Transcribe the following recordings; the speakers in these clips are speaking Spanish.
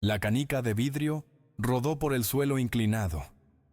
La canica de vidrio rodó por el suelo inclinado,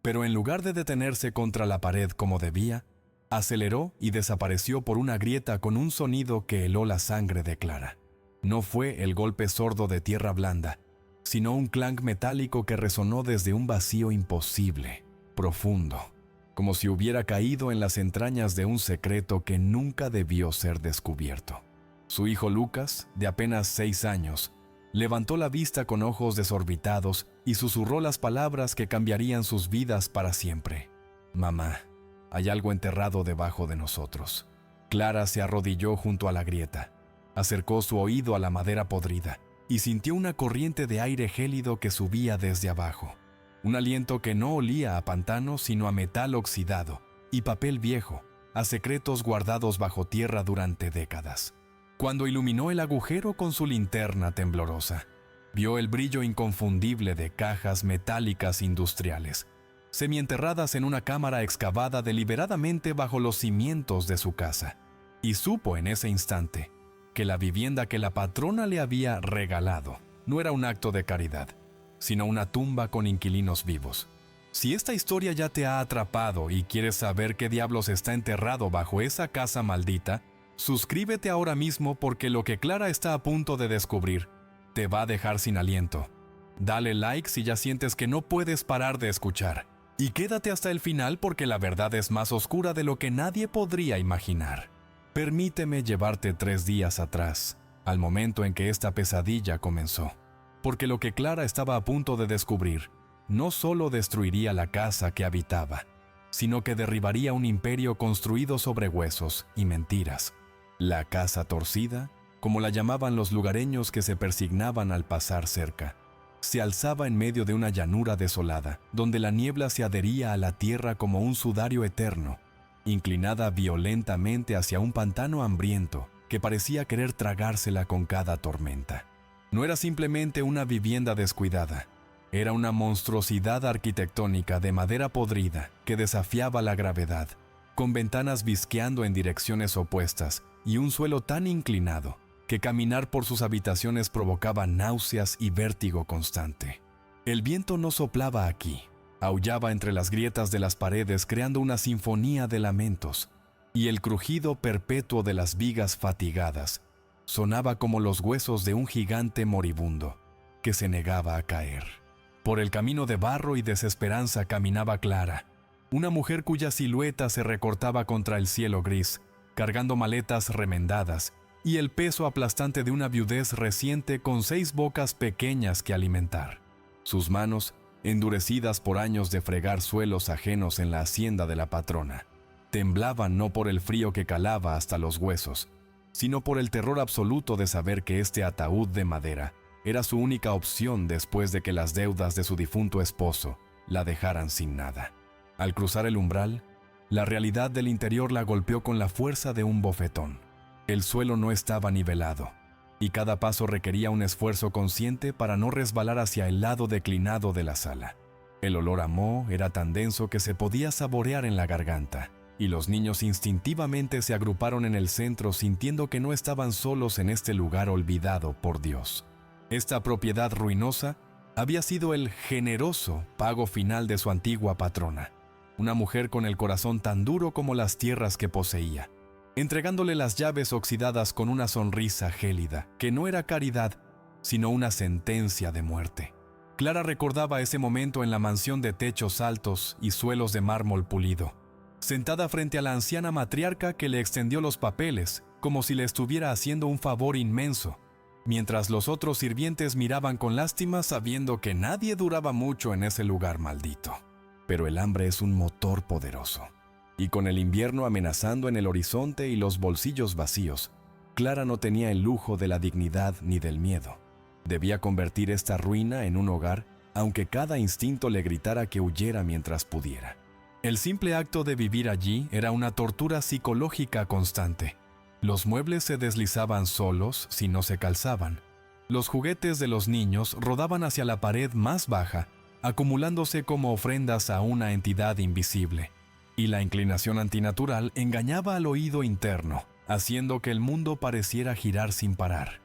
pero en lugar de detenerse contra la pared como debía, aceleró y desapareció por una grieta con un sonido que heló la sangre de Clara. No fue el golpe sordo de tierra blanda, sino un clank metálico que resonó desde un vacío imposible, profundo, como si hubiera caído en las entrañas de un secreto que nunca debió ser descubierto. Su hijo Lucas, de apenas 6 años, levantó la vista con ojos desorbitados y susurró las palabras que cambiarían sus vidas para siempre. «Mamá, hay algo enterrado debajo de nosotros». Clara se arrodilló junto a la grieta, acercó su oído a la madera podrida y sintió una corriente de aire gélido que subía desde abajo. Un aliento que no olía a pantano sino a metal oxidado y papel viejo, a secretos guardados bajo tierra durante décadas. Cuando iluminó el agujero con su linterna temblorosa, vio el brillo inconfundible de cajas metálicas industriales, semienterradas en una cámara excavada deliberadamente bajo los cimientos de su casa, y supo en ese instante que la vivienda que la patrona le había regalado no era un acto de caridad, sino una tumba con inquilinos vivos. Si esta historia ya te ha atrapado y quieres saber qué diablos está enterrado bajo esa casa maldita, suscríbete ahora mismo porque lo que Clara está a punto de descubrir te va a dejar sin aliento. Dale like si ya sientes que no puedes parar de escuchar. Y quédate hasta el final porque la verdad es más oscura de lo que nadie podría imaginar. Permíteme llevarte 3 días atrás, al momento en que esta pesadilla comenzó. Porque lo que Clara estaba a punto de descubrir no solo destruiría la casa que habitaba, sino que derribaría un imperio construido sobre huesos y mentiras. La casa torcida, como la llamaban los lugareños que se persignaban al pasar cerca, se alzaba en medio de una llanura desolada, donde la niebla se adhería a la tierra como un sudario eterno, inclinada violentamente hacia un pantano hambriento que parecía querer tragársela con cada tormenta. No era simplemente una vivienda descuidada, era una monstruosidad arquitectónica de madera podrida que desafiaba la gravedad, con ventanas visqueando en direcciones opuestas y un suelo tan inclinado que caminar por sus habitaciones provocaba náuseas y vértigo constante. El viento no soplaba aquí, aullaba entre las grietas de las paredes creando una sinfonía de lamentos, y el crujido perpetuo de las vigas fatigadas sonaba como los huesos de un gigante moribundo que se negaba a caer. Por el camino de barro y desesperanza caminaba Clara, una mujer cuya silueta se recortaba contra el cielo gris, cargando maletas remendadas y el peso aplastante de una viudez reciente con 6 bocas pequeñas que alimentar. Sus manos, endurecidas por años de fregar suelos ajenos en la hacienda de la patrona, temblaban no por el frío que calaba hasta los huesos, sino por el terror absoluto de saber que este ataúd de madera era su única opción después de que las deudas de su difunto esposo la dejaran sin nada. Al cruzar el umbral, la realidad del interior la golpeó con la fuerza de un bofetón. El suelo no estaba nivelado, y cada paso requería un esfuerzo consciente para no resbalar hacia el lado declinado de la sala. El olor a moho era tan denso que se podía saborear en la garganta, y los niños instintivamente se agruparon en el centro sintiendo que no estaban solos en este lugar olvidado por Dios. Esta propiedad ruinosa había sido el generoso pago final de su antigua patrona, una mujer con el corazón tan duro como las tierras que poseía, entregándole las llaves oxidadas con una sonrisa gélida, que no era caridad, sino una sentencia de muerte. Clara recordaba ese momento en la mansión de techos altos y suelos de mármol pulido, sentada frente a la anciana matriarca que le extendió los papeles, como si le estuviera haciendo un favor inmenso, mientras los otros sirvientes miraban con lástima sabiendo que nadie duraba mucho en ese lugar maldito. Pero el hambre es un motor poderoso, y con el invierno amenazando en el horizonte y los bolsillos vacíos, Clara no tenía el lujo de la dignidad ni del miedo. Debía convertir esta ruina en un hogar, aunque cada instinto le gritara que huyera mientras pudiera. El simple acto de vivir allí era una tortura psicológica constante. Los muebles se deslizaban solos si no se calzaban. Los juguetes de los niños rodaban hacia la pared más baja, acumulándose como ofrendas a una entidad invisible. Y la inclinación antinatural engañaba al oído interno, haciendo que el mundo pareciera girar sin parar.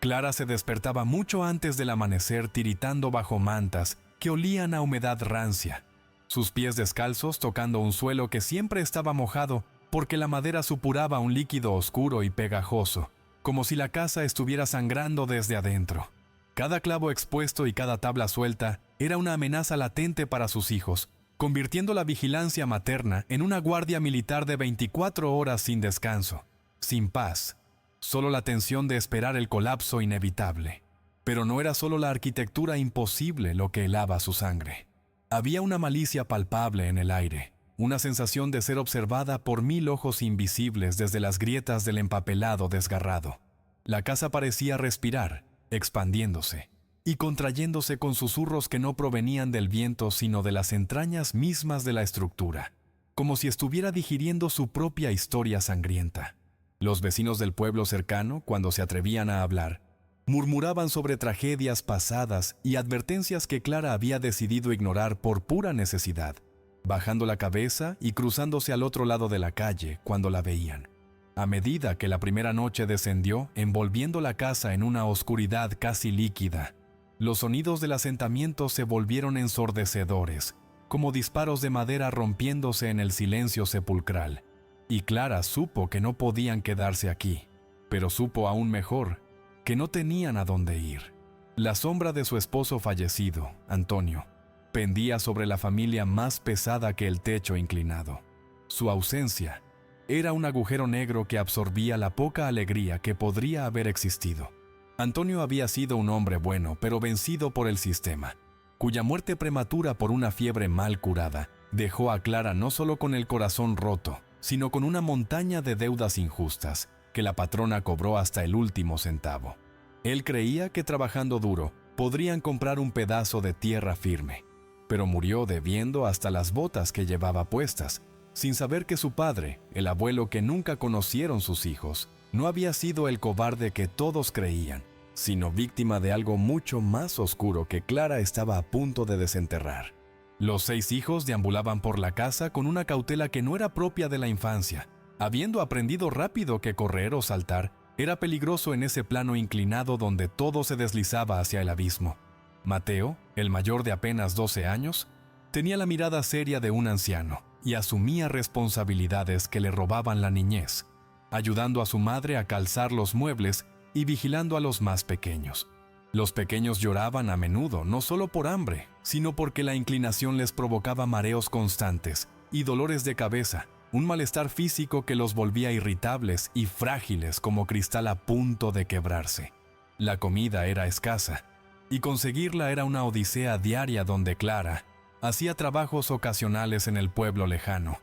Clara se despertaba mucho antes del amanecer tiritando bajo mantas que olían a humedad rancia, sus pies descalzos tocando un suelo que siempre estaba mojado porque la madera supuraba un líquido oscuro y pegajoso, como si la casa estuviera sangrando desde adentro. Cada clavo expuesto y cada tabla suelta era una amenaza latente para sus hijos, convirtiendo la vigilancia materna en una guardia militar de 24 horas sin descanso, sin paz, solo la tensión de esperar el colapso inevitable. Pero no era solo la arquitectura imposible lo que helaba su sangre. Había una malicia palpable en el aire, una sensación de ser observada por 1000 ojos invisibles desde las grietas del empapelado desgarrado. La casa parecía respirar, expandiéndose y contrayéndose con susurros que no provenían del viento sino de las entrañas mismas de la estructura, como si estuviera digiriendo su propia historia sangrienta. Los vecinos del pueblo cercano, cuando se atrevían a hablar, murmuraban sobre tragedias pasadas y advertencias que Clara había decidido ignorar por pura necesidad, bajando la cabeza y cruzándose al otro lado de la calle cuando la veían. A medida que la primera noche descendió, envolviendo la casa en una oscuridad casi líquida, los sonidos del asentamiento se volvieron ensordecedores, como disparos de madera rompiéndose en el silencio sepulcral. Y Clara supo que no podían quedarse aquí, pero supo aún mejor que no tenían a dónde ir. La sombra de su esposo fallecido, Antonio, pendía sobre la familia más pesada que el techo inclinado. Su ausencia era un agujero negro que absorbía la poca alegría que podría haber existido. Antonio había sido un hombre bueno, pero vencido por el sistema, cuya muerte prematura por una fiebre mal curada dejó a Clara no solo con el corazón roto, sino con una montaña de deudas injustas que la patrona cobró hasta el último centavo. Él creía que trabajando duro podrían comprar un pedazo de tierra firme, pero murió debiendo hasta las botas que llevaba puestas, sin saber que su padre, el abuelo que nunca conocieron sus hijos, no había sido el cobarde que todos creían, sino víctima de algo mucho más oscuro que Clara estaba a punto de desenterrar. Los 6 hijos deambulaban por la casa con una cautela que no era propia de la infancia, habiendo aprendido rápido que correr o saltar era peligroso en ese plano inclinado donde todo se deslizaba hacia el abismo. Mateo, el mayor de apenas 12 años, tenía la mirada seria de un anciano y asumía responsabilidades que le robaban la niñez, ayudando a su madre a calzar los muebles y vigilando a los más pequeños. Los pequeños lloraban a menudo, no solo por hambre, sino porque la inclinación les provocaba mareos constantes y dolores de cabeza, un malestar físico que los volvía irritables y frágiles como cristal a punto de quebrarse. La comida era escasa, y conseguirla era una odisea diaria donde Clara hacía trabajos ocasionales en el pueblo lejano,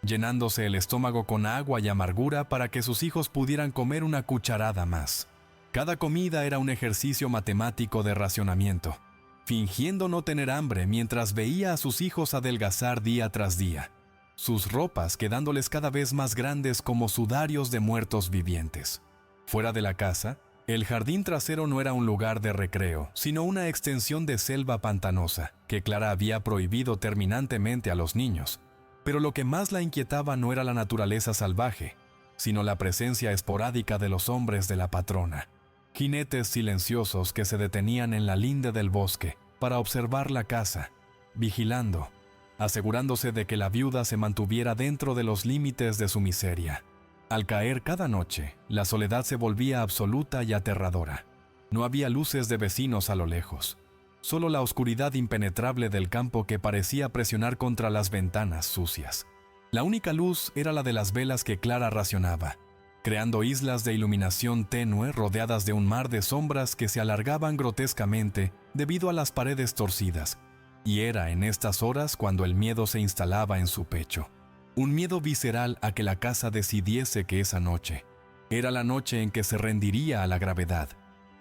llenándose el estómago con agua y amargura para que sus hijos pudieran comer una cucharada más. Cada comida era un ejercicio matemático de racionamiento, fingiendo no tener hambre mientras veía a sus hijos adelgazar día tras día, sus ropas quedándoles cada vez más grandes como sudarios de muertos vivientes. Fuera de la casa, el jardín trasero no era un lugar de recreo, sino una extensión de selva pantanosa que Clara había prohibido terminantemente a los niños. Pero lo que más la inquietaba no era la naturaleza salvaje, sino la presencia esporádica de los hombres de la patrona, jinetes silenciosos que se detenían en la linde del bosque para observar la casa, vigilando, asegurándose de que la viuda se mantuviera dentro de los límites de su miseria. Al caer cada noche, la soledad se volvía absoluta y aterradora. No había luces de vecinos a lo lejos, solo la oscuridad impenetrable del campo que parecía presionar contra las ventanas sucias. La única luz era la de las velas que Clara racionaba, creando islas de iluminación tenue rodeadas de un mar de sombras que se alargaban grotescamente debido a las paredes torcidas, y era en estas horas cuando el miedo se instalaba en su pecho. Un miedo visceral a que la casa decidiese que esa noche era la noche en que se rendiría a la gravedad,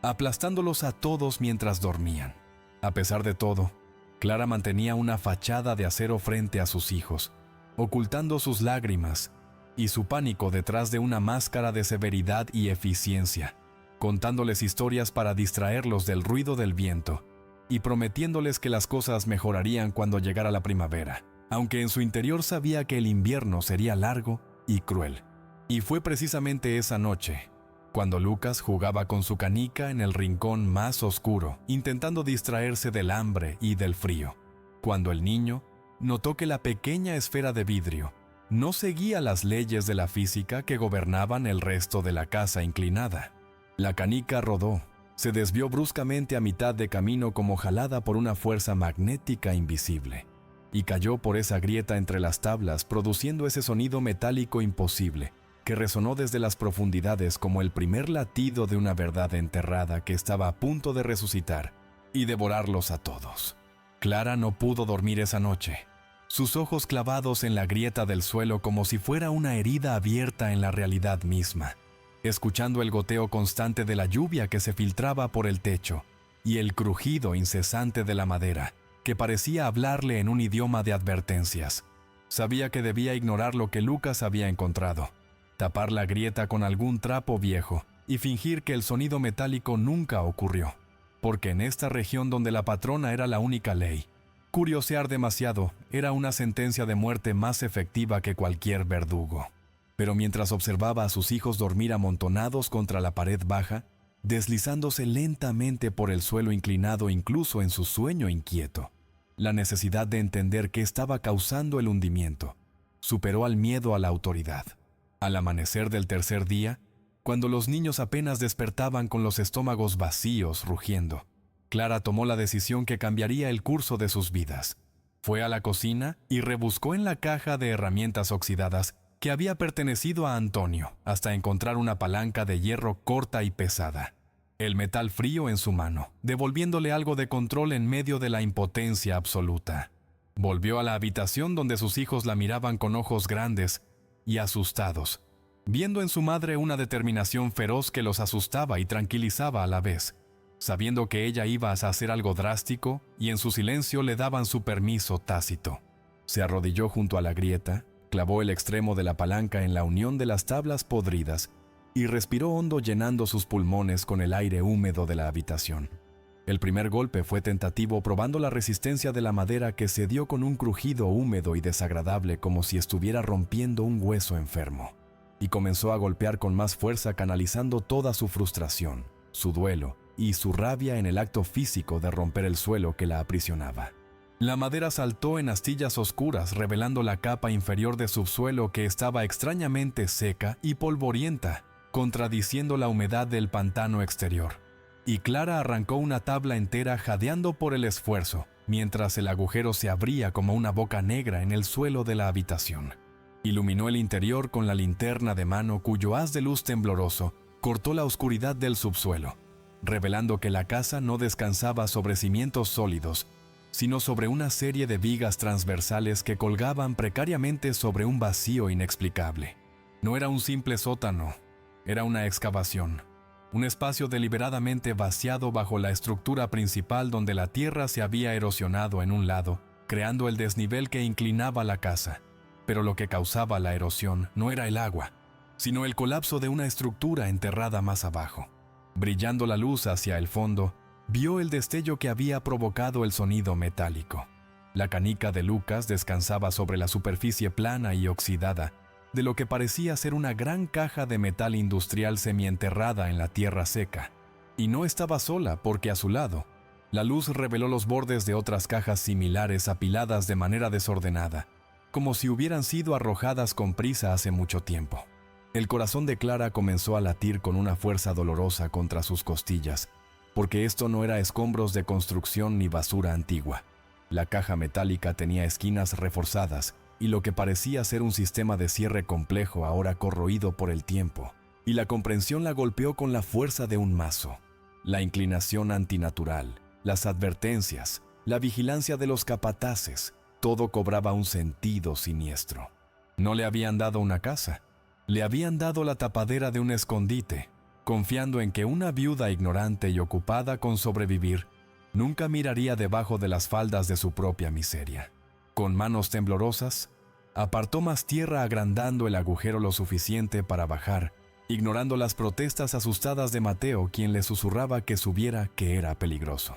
aplastándolos a todos mientras dormían. A pesar de todo, Clara mantenía una fachada de acero frente a sus hijos, ocultando sus lágrimas y su pánico detrás de una máscara de severidad y eficiencia, contándoles historias para distraerlos del ruido del viento y prometiéndoles que las cosas mejorarían cuando llegara la primavera, aunque en su interior sabía que el invierno sería largo y cruel. Y fue precisamente esa noche cuando Lucas jugaba con su canica en el rincón más oscuro, intentando distraerse del hambre y del frío, cuando el niño notó que la pequeña esfera de vidrio no seguía las leyes de la física que gobernaban el resto de la casa inclinada. La canica rodó, se desvió bruscamente a mitad de camino como jalada por una fuerza magnética invisible, y cayó por esa grieta entre las tablas, produciendo ese sonido metálico imposible, que resonó desde las profundidades como el primer latido de una verdad enterrada que estaba a punto de resucitar y devorarlos a todos. Clara no pudo dormir esa noche, sus ojos clavados en la grieta del suelo como si fuera una herida abierta en la realidad misma, escuchando el goteo constante de la lluvia que se filtraba por el techo y el crujido incesante de la madera, que parecía hablarle en un idioma de advertencias. Sabía que debía ignorar lo que Lucas había encontrado, tapar la grieta con algún trapo viejo y fingir que el sonido metálico nunca ocurrió, porque en esta región donde la patrona era la única ley, curiosear demasiado era una sentencia de muerte más efectiva que cualquier verdugo. Pero mientras observaba a sus hijos dormir amontonados contra la pared baja, deslizándose lentamente por el suelo inclinado incluso en su sueño inquieto, la necesidad de entender qué estaba causando el hundimiento superó al miedo a la autoridad. Al amanecer del tercer día, cuando los niños apenas despertaban con los estómagos vacíos, rugiendo, Clara tomó la decisión que cambiaría el curso de sus vidas. Fue a la cocina y rebuscó en la caja de herramientas oxidadas que había pertenecido a Antonio, hasta encontrar una palanca de hierro corta y pesada, el metal frío en su mano, devolviéndole algo de control en medio de la impotencia absoluta. Volvió a la habitación donde sus hijos la miraban con ojos grandes y asustados, viendo en su madre una determinación feroz que los asustaba y tranquilizaba a la vez, sabiendo que ella iba a hacer algo drástico y en su silencio le daban su permiso tácito. Se arrodilló junto a la grieta, clavó el extremo de la palanca en la unión de las tablas podridas y respiró hondo llenando sus pulmones con el aire húmedo de la habitación. El primer golpe fue tentativo, probando la resistencia de la madera que se dio con un crujido húmedo y desagradable como si estuviera rompiendo un hueso enfermo, y comenzó a golpear con más fuerza, canalizando toda su frustración, su duelo y su rabia en el acto físico de romper el suelo que la aprisionaba. La madera saltó en astillas oscuras, revelando la capa inferior de subsuelo que estaba extrañamente seca y polvorienta, contradiciendo la humedad del pantano exterior. Y Clara arrancó una tabla entera jadeando por el esfuerzo, mientras el agujero se abría como una boca negra en el suelo de la habitación. Iluminó el interior con la linterna de mano cuyo haz de luz tembloroso cortó la oscuridad del subsuelo, revelando que la casa no descansaba sobre cimientos sólidos, sino sobre una serie de vigas transversales que colgaban precariamente sobre un vacío inexplicable. No era un simple sótano, era una excavación, un espacio deliberadamente vaciado bajo la estructura principal donde la tierra se había erosionado en un lado, creando el desnivel que inclinaba la casa. Pero lo que causaba la erosión no era el agua, sino el colapso de una estructura enterrada más abajo. Brillando la luz hacia el fondo, vio el destello que había provocado el sonido metálico. La canica de Lucas descansaba sobre la superficie plana y oxidada de lo que parecía ser una gran caja de metal industrial semienterrada en la tierra seca. Y no estaba sola, porque a su lado, la luz reveló los bordes de otras cajas similares apiladas de manera desordenada, como si hubieran sido arrojadas con prisa hace mucho tiempo. El corazón de Clara comenzó a latir con una fuerza dolorosa contra sus costillas, porque esto no era escombros de construcción ni basura antigua. La caja metálica tenía esquinas reforzadas y lo que parecía ser un sistema de cierre complejo ahora corroído por el tiempo, y la comprensión la golpeó con la fuerza de un mazo. La inclinación antinatural, las advertencias, la vigilancia de los capataces, todo cobraba un sentido siniestro. No le habían dado una casa, le habían dado la tapadera de un escondite, confiando en que una viuda ignorante y ocupada con sobrevivir nunca miraría debajo de las faldas de su propia miseria. Con manos temblorosas, apartó más tierra agrandando el agujero lo suficiente para bajar, ignorando las protestas asustadas de Mateo, quien le susurraba que subiera, que era peligroso.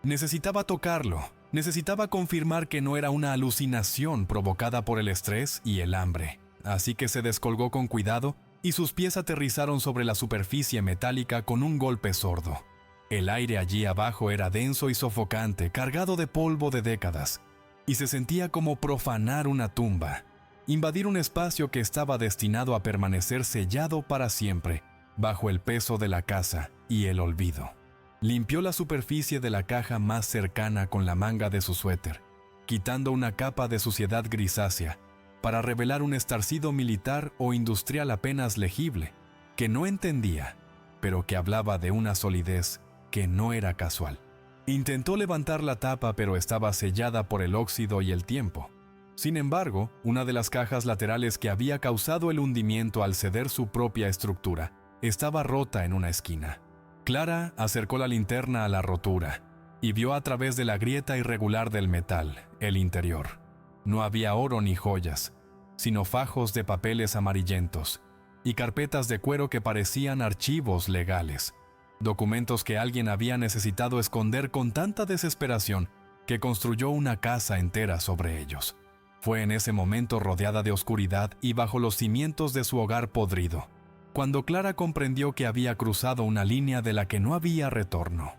Necesitaba tocarlo, necesitaba confirmar que no era una alucinación provocada por el estrés y el hambre, así que se descolgó con cuidado y sus pies aterrizaron sobre la superficie metálica con un golpe sordo. El aire allí abajo era denso y sofocante, cargado de polvo de décadas, y se sentía como profanar una tumba, invadir un espacio que estaba destinado a permanecer sellado para siempre, bajo el peso de la casa y el olvido. Limpió la superficie de la caja más cercana con la manga de su suéter, quitando una capa de suciedad grisácea, para revelar un estarcido militar o industrial apenas legible, que no entendía, pero que hablaba de una solidez que no era casual. Intentó levantar la tapa, pero estaba sellada por el óxido y el tiempo. Sin embargo, una de las cajas laterales que había causado el hundimiento al ceder su propia estructura estaba rota en una esquina. Clara acercó la linterna a la rotura y vio a través de la grieta irregular del metal el interior. No había oro ni joyas, sino fajos de papeles amarillentos y carpetas de cuero que parecían archivos legales, documentos que alguien había necesitado esconder con tanta desesperación que construyó una casa entera sobre ellos. Fue en ese momento, rodeada de oscuridad y bajo los cimientos de su hogar podrido, cuando Clara comprendió que había cruzado una línea de la que no había retorno.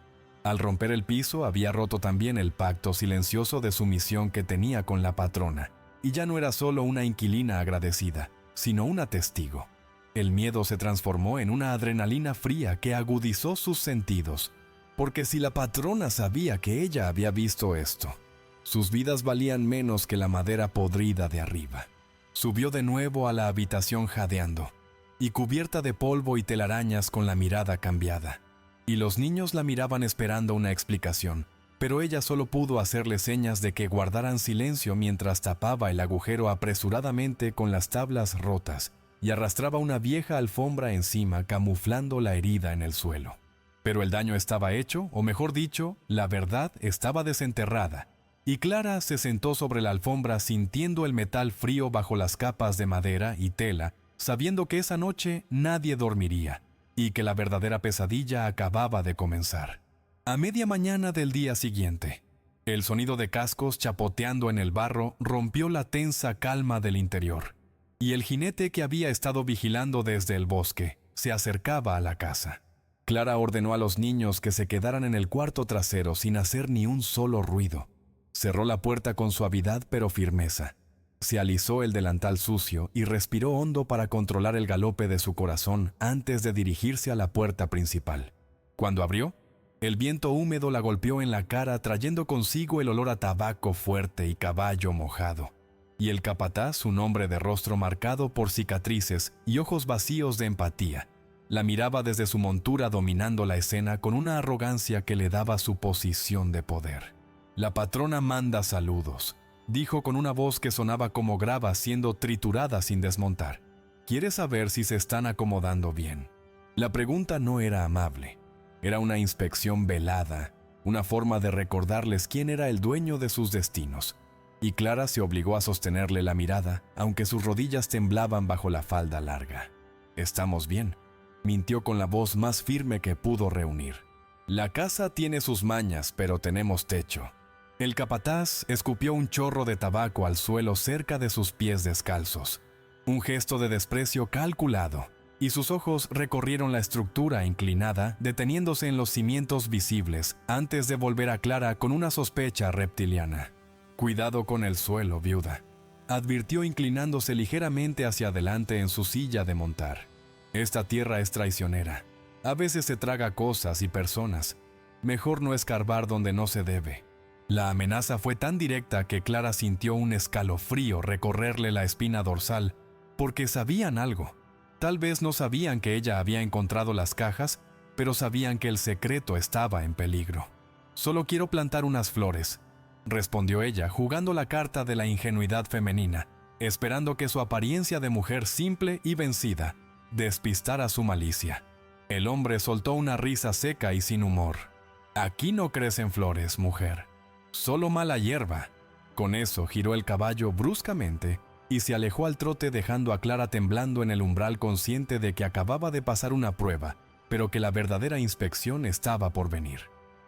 Al romper el piso, había roto también el pacto silencioso de sumisión que tenía con la patrona, y ya no era solo una inquilina agradecida, sino una testigo. El miedo se transformó en una adrenalina fría que agudizó sus sentidos, porque si la patrona sabía que ella había visto esto, sus vidas valían menos que la madera podrida de arriba. Subió de nuevo a la habitación jadeando, y cubierta de polvo y telarañas con la mirada cambiada. Y los niños la miraban esperando una explicación, pero ella solo pudo hacerle señas de que guardaran silencio mientras tapaba el agujero apresuradamente con las tablas rotas y arrastraba una vieja alfombra encima, camuflando la herida en el suelo. Pero el daño estaba hecho, o mejor dicho, la verdad estaba desenterrada, y Clara se sentó sobre la alfombra sintiendo el metal frío bajo las capas de madera y tela, sabiendo que esa noche nadie dormiría, y que la verdadera pesadilla acababa de comenzar. A media mañana del día siguiente, el sonido de cascos chapoteando en el barro rompió la tensa calma del interior, y el jinete que había estado vigilando desde el bosque se acercaba a la casa. Clara ordenó a los niños que se quedaran en el cuarto trasero sin hacer ni un solo ruido. Cerró la puerta con suavidad pero firmeza. Se alisó el delantal sucio y respiró hondo para controlar el galope de su corazón antes de dirigirse a la puerta principal. Cuando abrió, el viento húmedo la golpeó en la cara, trayendo consigo el olor a tabaco fuerte y caballo mojado. Y el capataz, un hombre de rostro marcado por cicatrices y ojos vacíos de empatía, la miraba desde su montura, dominando la escena con una arrogancia que le daba su posición de poder. «La patrona manda saludos», dijo con una voz que sonaba como grava siendo triturada sin desmontar. «¿Quiere saber si se están acomodando bien?» La pregunta no era amable. Era una inspección velada, una forma de recordarles quién era el dueño de sus destinos. Y Clara se obligó a sostenerle la mirada, aunque sus rodillas temblaban bajo la falda larga. «Estamos bien», mintió con la voz más firme que pudo reunir. «La casa tiene sus mañas, pero tenemos techo». El capataz escupió un chorro de tabaco al suelo cerca de sus pies descalzos. Un gesto de desprecio calculado, y sus ojos recorrieron la estructura inclinada, deteniéndose en los cimientos visibles, antes de volver a Clara con una sospecha reptiliana. «Cuidado con el suelo, viuda», advirtió inclinándose ligeramente hacia adelante en su silla de montar. «Esta tierra es traicionera. A veces se traga cosas y personas. Mejor no escarbar donde no se debe». La amenaza fue tan directa que Clara sintió un escalofrío recorrerle la espina dorsal, porque sabían algo. Tal vez no sabían que ella había encontrado las cajas, pero sabían que el secreto estaba en peligro. «Solo quiero plantar unas flores», respondió ella, jugando la carta de la ingenuidad femenina, esperando que su apariencia de mujer simple y vencida despistara su malicia. El hombre soltó una risa seca y sin humor. «Aquí no crecen flores, mujer. Solo mala hierba». Con eso giró el caballo bruscamente y se alejó al trote, dejando a Clara temblando en el umbral, consciente de que acababa de pasar una prueba, pero que la verdadera inspección estaba por venir.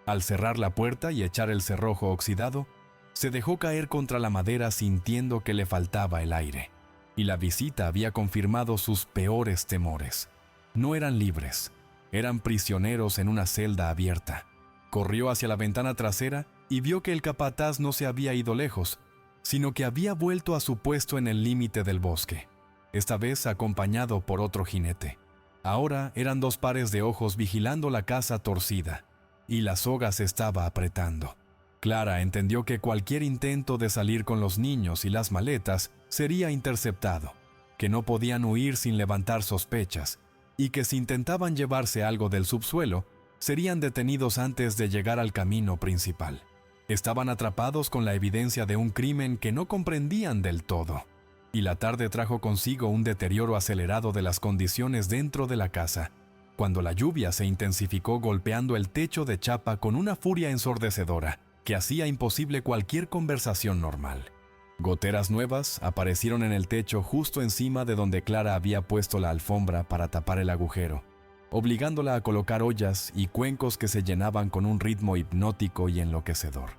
Al cerrar la puerta y echar el cerrojo oxidado, se dejó caer contra la madera sintiendo que le faltaba el aire. y la visita había confirmado sus peores temores. No eran libres, eran prisioneros en una celda abierta. Corrió hacia la ventana trasera y vio que el capataz no se había ido lejos, sino que había vuelto a su puesto en el límite del bosque, esta vez acompañado por otro jinete. Ahora eran 2 pares de ojos vigilando la casa torcida, y la soga se estaba apretando. Clara entendió que cualquier intento de salir con los niños y las maletas sería interceptado, que no podían huir sin levantar sospechas, y que si intentaban llevarse algo del subsuelo, serían detenidos antes de llegar al camino principal. Estaban atrapados con la evidencia de un crimen que no comprendían del todo, y la tarde trajo consigo un deterioro acelerado de las condiciones dentro de la casa, cuando la lluvia se intensificó golpeando el techo de chapa con una furia ensordecedora que hacía imposible cualquier conversación normal. Goteras nuevas aparecieron en el techo justo encima de donde Clara había puesto la alfombra para tapar el agujero, obligándola a colocar ollas y cuencos que se llenaban con un ritmo hipnótico y enloquecedor.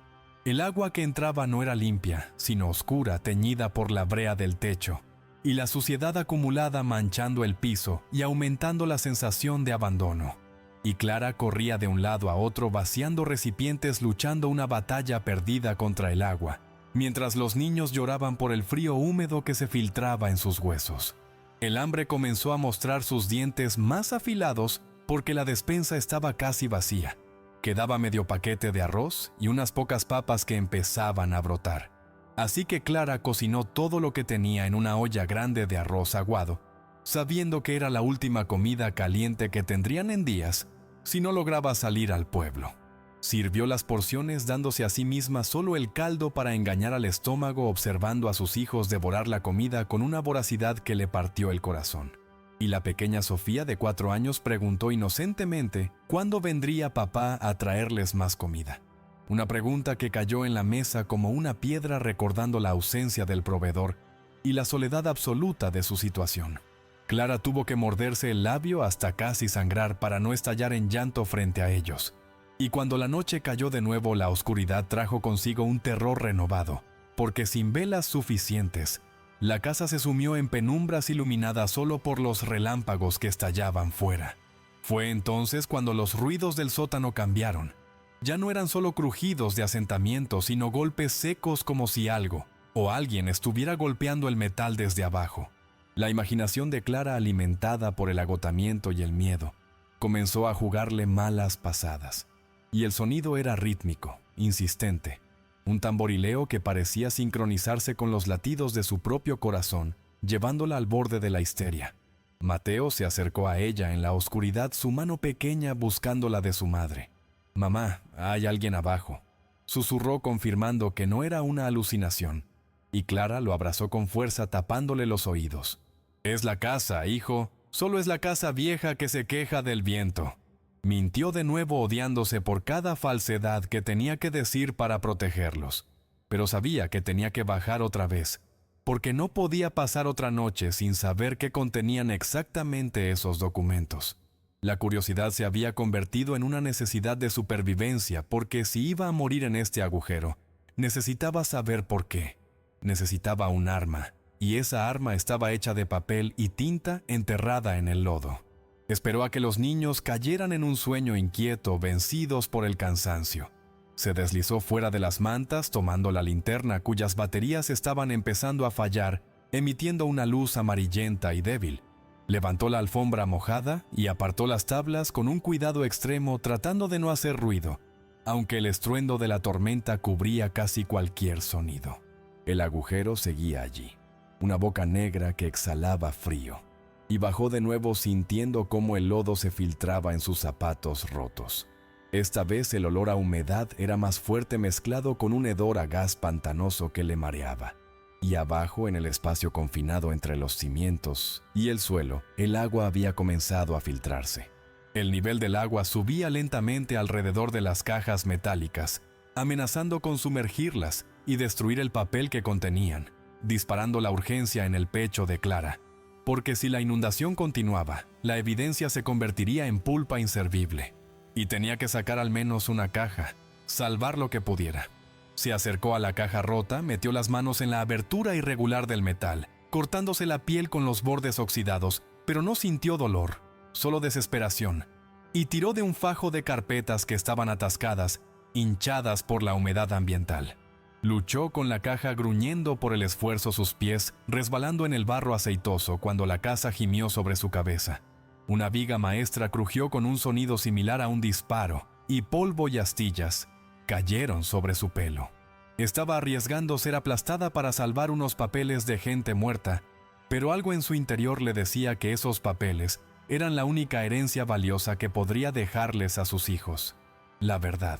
El agua que entraba no era limpia, sino oscura, teñida por la brea del techo, y la suciedad acumulada manchando el piso y aumentando la sensación de abandono. Y Clara corría de un lado a otro vaciando recipientes luchando una batalla perdida contra el agua, mientras los niños lloraban por el frío húmedo que se filtraba en sus huesos. El hambre comenzó a mostrar sus dientes más afilados porque la despensa estaba casi vacía. Quedaba medio paquete de arroz y unas pocas papas que empezaban a brotar. Así que Clara cocinó todo lo que tenía en una olla grande de arroz aguado, sabiendo que era la última comida caliente que tendrían en días si no lograba salir al pueblo. Sirvió las porciones dándose a sí misma solo el caldo para engañar al estómago, observando a sus hijos devorar la comida con una voracidad que le partió el corazón. Y la pequeña Sofía de 4 años preguntó inocentemente cuándo vendría papá a traerles más comida. Una pregunta que cayó en la mesa como una piedra recordando la ausencia del proveedor y la soledad absoluta de su situación. Clara tuvo que morderse el labio hasta casi sangrar para no estallar en llanto frente a ellos. Y cuando la noche cayó de nuevo, la oscuridad trajo consigo un terror renovado, porque sin velas suficientes, la casa se sumió en penumbras iluminadas solo por los relámpagos que estallaban fuera. Fue entonces cuando los ruidos del sótano cambiaron. Ya no eran solo crujidos de asentamiento, sino golpes secos como si algo o alguien estuviera golpeando el metal desde abajo. La imaginación de Clara, alimentada por el agotamiento y el miedo, comenzó a jugarle malas pasadas. Y el sonido era rítmico, insistente, un tamborileo que parecía sincronizarse con los latidos de su propio corazón, llevándola al borde de la histeria. Mateo se acercó a ella en la oscuridad, su mano pequeña buscando la de su madre. «Mamá, hay alguien abajo», susurró confirmando que no era una alucinación, y Clara lo abrazó con fuerza tapándole los oídos. «Es la casa, hijo, solo es la casa vieja que se queja del viento». Mintió de nuevo, odiándose por cada falsedad que tenía que decir para protegerlos, pero sabía que tenía que bajar otra vez, porque no podía pasar otra noche sin saber qué contenían exactamente esos documentos. La curiosidad se había convertido en una necesidad de supervivencia, porque si iba a morir en este agujero, necesitaba saber por qué. Necesitaba un arma, y esa arma estaba hecha de papel y tinta enterrada en el lodo. Esperó a que los niños cayeran en un sueño inquieto, vencidos por el cansancio. Se deslizó fuera de las mantas, tomando la linterna cuyas baterías estaban empezando a fallar, emitiendo una luz amarillenta y débil. Levantó la alfombra mojada y apartó las tablas con un cuidado extremo, tratando de no hacer ruido, aunque el estruendo de la tormenta cubría casi cualquier sonido. El agujero seguía allí, una boca negra que exhalaba frío, y bajó de nuevo sintiendo cómo el lodo se filtraba en sus zapatos rotos. Esta vez el olor a humedad era más fuerte, mezclado con un hedor a gas pantanoso que le mareaba. Y abajo, en el espacio confinado entre los cimientos y el suelo, el agua había comenzado a filtrarse. El nivel del agua subía lentamente alrededor de las cajas metálicas, amenazando con sumergirlas y destruir el papel que contenían, disparando la urgencia en el pecho de Clara. Porque si la inundación continuaba, la evidencia se convertiría en pulpa inservible. Y tenía que sacar al menos una caja, salvar lo que pudiera. Se acercó a la caja rota, metió las manos en la abertura irregular del metal cortándose la piel con los bordes oxidados, pero no sintió dolor, solo desesperación, y tiró de un fajo de carpetas que estaban atascadas, hinchadas por la humedad ambiental. Luchó con la caja gruñendo por el esfuerzo sus pies, resbalando en el barro aceitoso cuando la casa gimió sobre su cabeza. Una viga maestra crujió con un sonido similar a un disparo, y polvo y astillas cayeron sobre su pelo. Estaba arriesgando ser aplastada para salvar unos papeles de gente muerta, pero algo en su interior le decía que esos papeles eran la única herencia valiosa que podría dejarles a sus hijos. La verdad.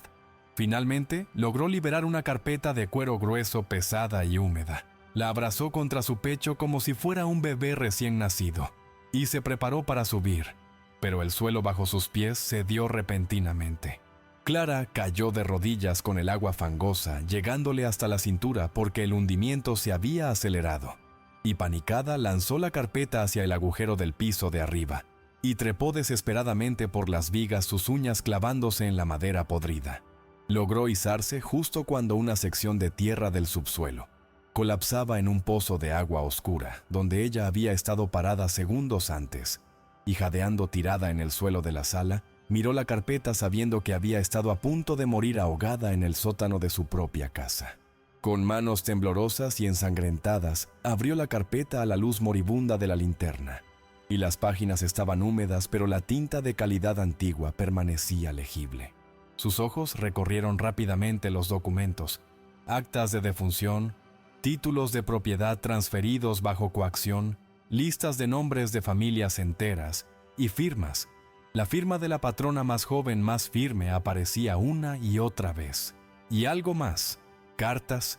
Finalmente, logró liberar una carpeta de cuero grueso, pesada y húmeda. La abrazó contra su pecho como si fuera un bebé recién nacido, y se preparó para subir, pero el suelo bajo sus pies cedió repentinamente. Clara cayó de rodillas con el agua fangosa, llegándole hasta la cintura porque el hundimiento se había acelerado, y panicada lanzó la carpeta hacia el agujero del piso de arriba, y trepó desesperadamente por las vigas, sus uñas clavándose en la madera podrida. Logró izarse justo cuando una sección de tierra del subsuelo colapsaba en un pozo de agua oscura, donde ella había estado parada segundos antes, y jadeando tirada en el suelo de la sala, miró la carpeta sabiendo que había estado a punto de morir ahogada en el sótano de su propia casa. Con manos temblorosas y ensangrentadas, abrió la carpeta a la luz moribunda de la linterna, y las páginas estaban húmedas, pero la tinta de calidad antigua permanecía legible. Sus ojos recorrieron rápidamente los documentos, actas de defunción, títulos de propiedad transferidos bajo coacción, listas de nombres de familias enteras y firmas. La firma de la patrona más joven, más firme, aparecía una y otra vez. Y algo más, cartas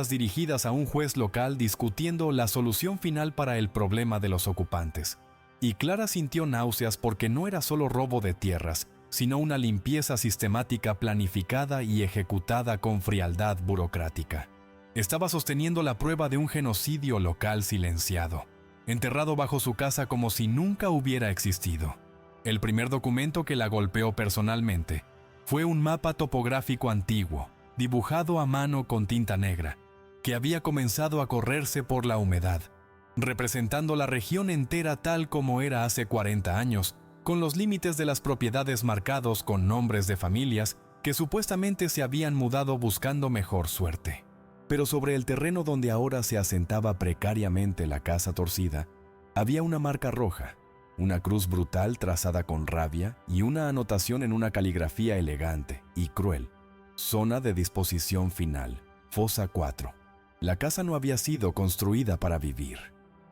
dirigidas a un juez local discutiendo la solución final para el problema de los ocupantes. Y Clara sintió náuseas porque no era solo robo de tierras, sino una limpieza sistemática planificada y ejecutada con frialdad burocrática. Estaba sosteniendo la prueba de un genocidio local silenciado, enterrado bajo su casa como si nunca hubiera existido. El primer documento que la golpeó personalmente fue un mapa topográfico antiguo, dibujado a mano con tinta negra, que había comenzado a correrse por la humedad, representando la región entera tal como era hace 40 años, con los límites de las propiedades marcados con nombres de familias que supuestamente se habían mudado buscando mejor suerte. Pero sobre el terreno donde ahora se asentaba precariamente la casa torcida, había una marca roja, una cruz brutal trazada con rabia y una anotación en una caligrafía elegante y cruel. Zona de disposición final, fosa 4. La casa no había sido construida para vivir,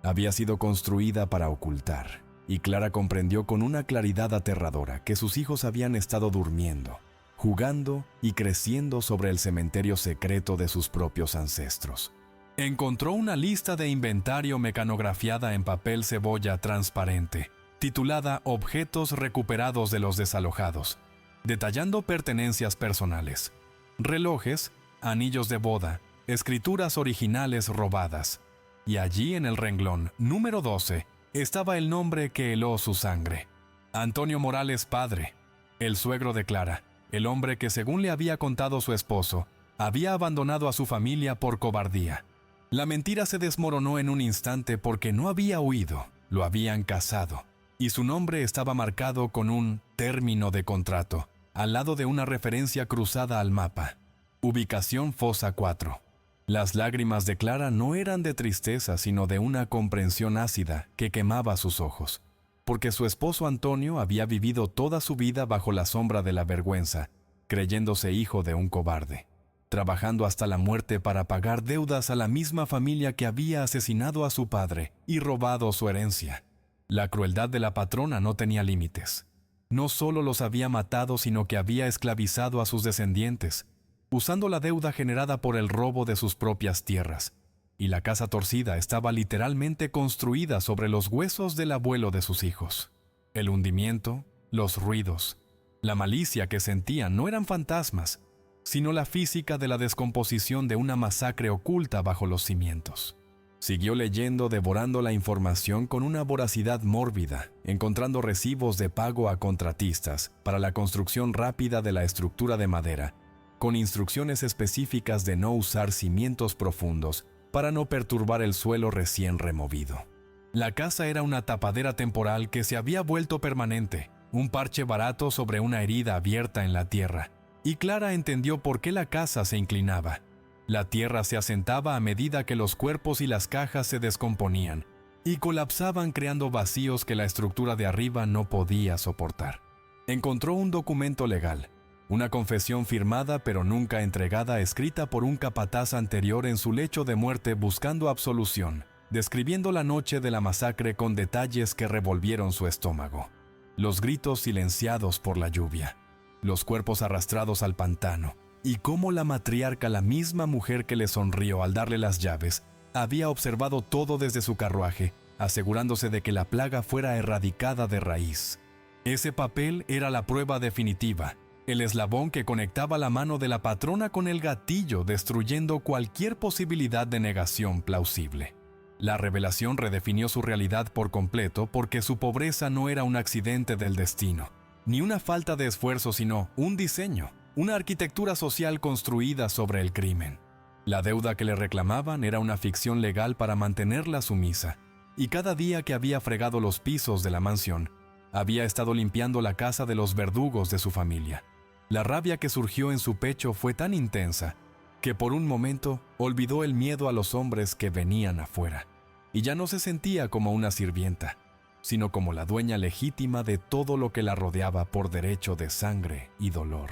había sido construida para ocultar, y Clara comprendió con una claridad aterradora que sus hijos habían estado durmiendo, jugando y creciendo sobre el cementerio secreto de sus propios ancestros. Encontró una lista de inventario mecanografiada en papel cebolla transparente, titulada Objetos recuperados de los desalojados, detallando pertenencias personales, relojes, anillos de boda, escrituras originales robadas. Y allí en el renglón número 12 estaba el nombre que heló su sangre: Antonio Morales padre, el suegro de Clara, el hombre que, según le había contado su esposo, había abandonado a su familia por cobardía. La mentira se desmoronó en un instante porque no había huido, lo habían casado, y su nombre estaba marcado con un término de contrato, al lado de una referencia cruzada al mapa. Ubicación fosa 4. Las lágrimas de Clara no eran de tristeza, sino de una comprensión ácida que quemaba sus ojos, porque su esposo Antonio había vivido toda su vida bajo la sombra de la vergüenza, creyéndose hijo de un cobarde, trabajando hasta la muerte para pagar deudas a la misma familia que había asesinado a su padre y robado su herencia. La crueldad de la patrona no tenía límites. No solo los había matado, sino que había esclavizado a sus descendientes, usando la deuda generada por el robo de sus propias tierras, y la casa torcida estaba literalmente construida sobre los huesos del abuelo de sus hijos. El hundimiento, los ruidos, la malicia que sentían no eran fantasmas, sino la física de la descomposición de una masacre oculta bajo los cimientos. Siguió leyendo, devorando la información con una voracidad mórbida, encontrando recibos de pago a contratistas para la construcción rápida de la estructura de madera, con instrucciones específicas de no usar cimientos profundos para no perturbar el suelo recién removido. La casa era una tapadera temporal que se había vuelto permanente, un parche barato sobre una herida abierta en la tierra, y Clara entendió por qué la casa se inclinaba. La tierra se asentaba a medida que los cuerpos y las cajas se descomponían, y colapsaban creando vacíos que la estructura de arriba no podía soportar. Encontró un documento legal, una confesión firmada pero nunca entregada escrita por un capataz anterior en su lecho de muerte buscando absolución, describiendo la noche de la masacre con detalles que revolvieron su estómago. Los gritos silenciados por la lluvia, los cuerpos arrastrados al pantano, y cómo la matriarca, la misma mujer que le sonrió al darle las llaves, había observado todo desde su carruaje, asegurándose de que la plaga fuera erradicada de raíz. Ese papel era la prueba definitiva, el eslabón que conectaba la mano de la patrona con el gatillo, destruyendo cualquier posibilidad de negación plausible. La revelación redefinió su realidad por completo porque su pobreza no era un accidente del destino, ni una falta de esfuerzo, sino un diseño, una arquitectura social construida sobre el crimen. La deuda que le reclamaban era una ficción legal para mantenerla sumisa, y cada día que había fregado los pisos de la mansión, había estado limpiando la casa de los verdugos de su familia. La rabia que surgió en su pecho fue tan intensa que por un momento olvidó el miedo a los hombres que venían afuera, y ya no se sentía como una sirvienta, sino como la dueña legítima de todo lo que la rodeaba por derecho de sangre y dolor.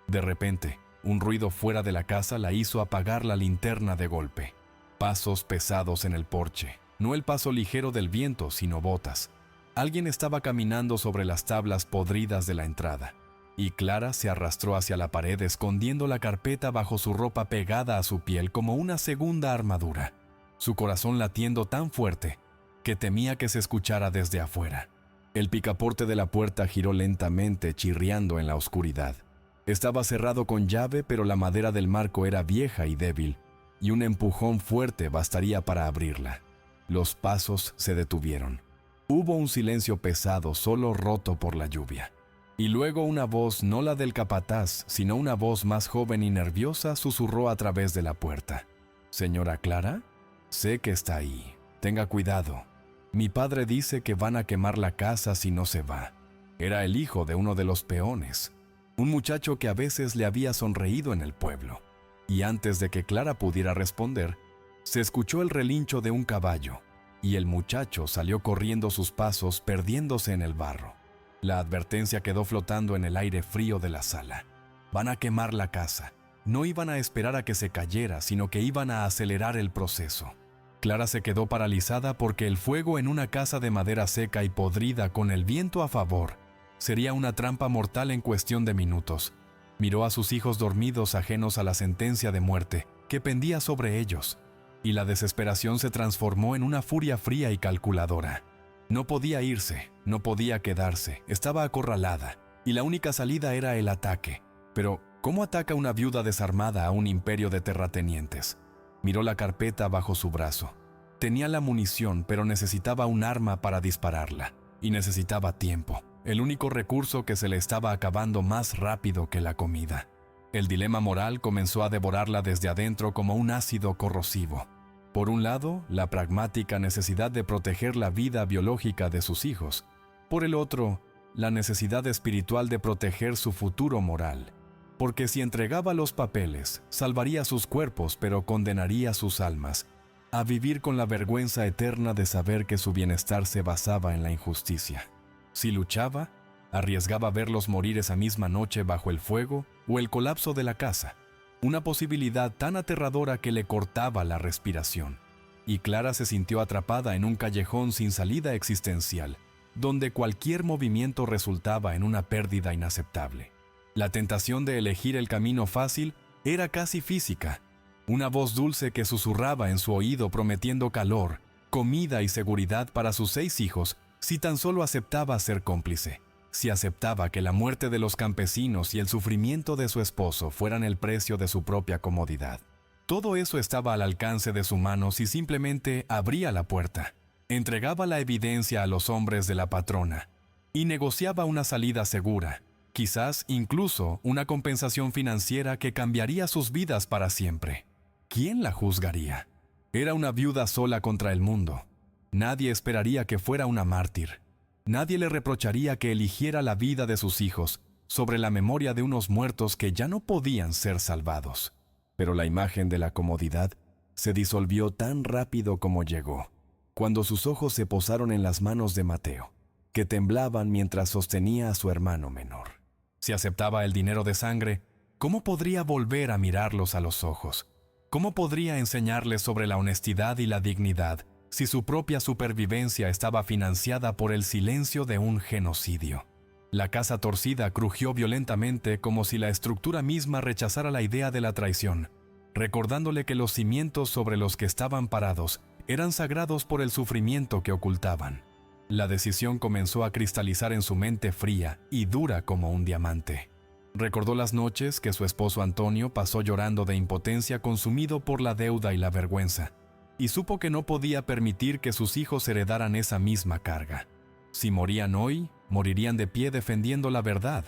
De repente, un ruido fuera de la casa la hizo apagar la linterna de golpe. Pasos pesados en el porche, no el paso ligero del viento, sino botas. Alguien estaba caminando sobre las tablas podridas de la entrada, y Clara se arrastró hacia la pared escondiendo la carpeta bajo su ropa pegada a su piel como una segunda armadura, su corazón latiendo tan fuerte que temía que se escuchara desde afuera. El picaporte de la puerta giró lentamente, chirriando en la oscuridad. Estaba cerrado con llave, pero la madera del marco era vieja y débil, y un empujón fuerte bastaría para abrirla. Los pasos se detuvieron. Hubo un silencio pesado, solo roto por la lluvia. Y luego una voz, no la del capataz, sino una voz más joven y nerviosa, susurró a través de la puerta. «Señora Clara, sé que está ahí. Tenga cuidado. Mi padre dice que van a quemar la casa si no se va». Era el hijo de uno de los peones, un muchacho que a veces le había sonreído en el pueblo. Y antes de que Clara pudiera responder, se escuchó el relincho de un caballo, y el muchacho salió corriendo sus pasos, perdiéndose en el barro. La advertencia quedó flotando en el aire frío de la sala. Van a quemar la casa. No iban a esperar a que se cayera, sino que iban a acelerar el proceso. Clara se quedó paralizada porque el fuego en una casa de madera seca y podrida con el viento a favor sería una trampa mortal en cuestión de minutos. Miró a sus hijos dormidos, ajenos a la sentencia de muerte que pendía sobre ellos, y la desesperación se transformó en una furia fría y calculadora. No podía irse, no podía quedarse, estaba acorralada, y la única salida era el ataque. Pero, ¿cómo ataca una viuda desarmada a un imperio de terratenientes? Miró la carpeta bajo su brazo. Tenía la munición, pero necesitaba un arma para dispararla, y necesitaba tiempo, el único recurso que se le estaba acabando más rápido que la comida. El dilema moral comenzó a devorarla desde adentro como un ácido corrosivo. Por un lado, la pragmática necesidad de proteger la vida biológica de sus hijos. Por el otro, la necesidad espiritual de proteger su futuro moral. Porque si entregaba los papeles, salvaría sus cuerpos, pero condenaría sus almas a vivir con la vergüenza eterna de saber que su bienestar se basaba en la injusticia. Si luchaba, arriesgaba verlos morir esa misma noche bajo el fuego o el colapso de la casa, una posibilidad tan aterradora que le cortaba la respiración. Y Clara se sintió atrapada en un callejón sin salida existencial, donde cualquier movimiento resultaba en una pérdida inaceptable. La tentación de elegir el camino fácil era casi física, una voz dulce que susurraba en su oído prometiendo calor, comida y seguridad para sus 6 hijos si tan solo aceptaba ser cómplice. Si aceptaba que la muerte de los campesinos y el sufrimiento de su esposo fueran el precio de su propia comodidad. Todo eso estaba al alcance de su mano si simplemente abría la puerta, entregaba la evidencia a los hombres de la patrona y negociaba una salida segura, quizás incluso una compensación financiera que cambiaría sus vidas para siempre. ¿Quién la juzgaría? Era una viuda sola contra el mundo. Nadie esperaría que fuera una mártir. Nadie le reprocharía que eligiera la vida de sus hijos sobre la memoria de unos muertos que ya no podían ser salvados. Pero la imagen de la comodidad se disolvió tan rápido como llegó, cuando sus ojos se posaron en las manos de Mateo, que temblaban mientras sostenía a su hermano menor. Si aceptaba el dinero de sangre, ¿cómo podría volver a mirarlos a los ojos? ¿Cómo podría enseñarles sobre la honestidad y la dignidad si su propia supervivencia estaba financiada por el silencio de un genocidio? La casa torcida crujió violentamente como si la estructura misma rechazara la idea de la traición, recordándole que los cimientos sobre los que estaban parados eran sagrados por el sufrimiento que ocultaban. La decisión comenzó a cristalizar en su mente fría y dura como un diamante. Recordó las noches que su esposo Antonio pasó llorando de impotencia, consumido por la deuda y la vergüenza, y supo que no podía permitir que sus hijos heredaran esa misma carga. Si morían hoy, morirían de pie defendiendo la verdad,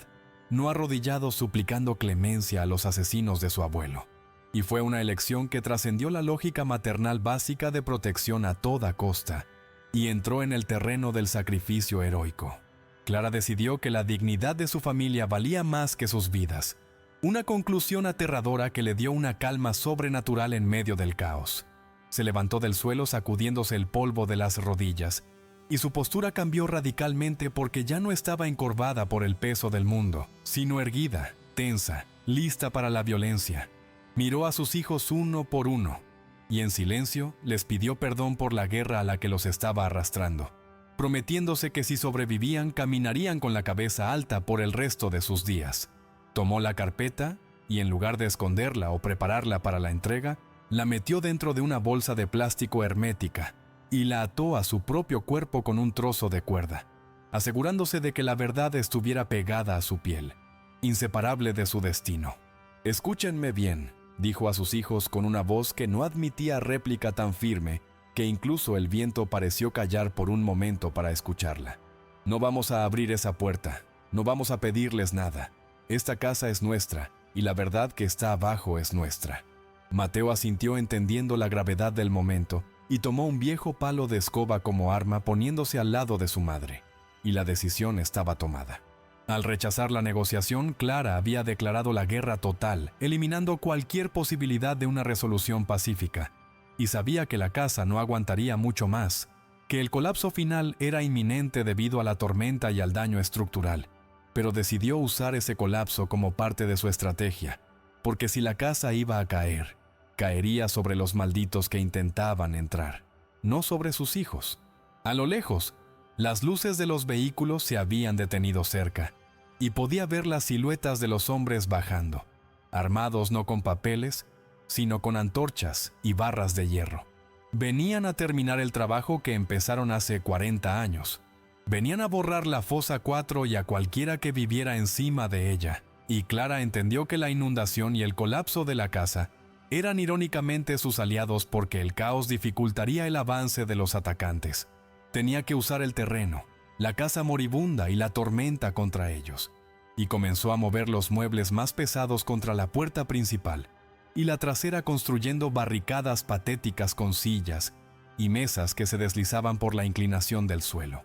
no arrodillados suplicando clemencia a los asesinos de su abuelo. Y fue una elección que trascendió la lógica maternal básica de protección a toda costa, y entró en el terreno del sacrificio heroico. Clara decidió que la dignidad de su familia valía más que sus vidas, una conclusión aterradora que le dio una calma sobrenatural en medio del caos. Se levantó del suelo sacudiéndose el polvo de las rodillas, y su postura cambió radicalmente porque ya no estaba encorvada por el peso del mundo, sino erguida, tensa, lista para la violencia. Miró a sus hijos uno por uno, y en silencio les pidió perdón por la guerra a la que los estaba arrastrando, prometiéndose que si sobrevivían caminarían con la cabeza alta por el resto de sus días. Tomó la carpeta y en lugar de esconderla o prepararla para la entrega, la metió dentro de una bolsa de plástico hermética y la ató a su propio cuerpo con un trozo de cuerda, asegurándose de que la verdad estuviera pegada a su piel, inseparable de su destino. «Escúchenme bien», dijo a sus hijos con una voz que no admitía réplica tan firme que incluso el viento pareció callar por un momento para escucharla. «No vamos a abrir esa puerta, no vamos a pedirles nada. Esta casa es nuestra y la verdad que está abajo es nuestra». Mateo asintió entendiendo la gravedad del momento y tomó un viejo palo de escoba como arma poniéndose al lado de su madre. Y la decisión estaba tomada. Al rechazar la negociación, Clara había declarado la guerra total, eliminando cualquier posibilidad de una resolución pacífica. Y sabía que la casa no aguantaría mucho más, que el colapso final era inminente debido a la tormenta y al daño estructural. Pero decidió usar ese colapso como parte de su estrategia, porque si la casa iba a caer, caería sobre los malditos que intentaban entrar, no sobre sus hijos. A lo lejos, las luces de los vehículos se habían detenido cerca, y podía ver las siluetas de los hombres bajando, armados no con papeles, sino con antorchas y barras de hierro. Venían a terminar el trabajo que empezaron hace 40 años. Venían a borrar la fosa 4 y a cualquiera que viviera encima de ella, y Clara entendió que la inundación y el colapso de la casa eran irónicamente sus aliados porque el caos dificultaría el avance de los atacantes. Tenía que usar el terreno, la casa moribunda y la tormenta contra ellos, y comenzó a mover los muebles más pesados contra la puerta principal y la trasera construyendo barricadas patéticas con sillas y mesas que se deslizaban por la inclinación del suelo.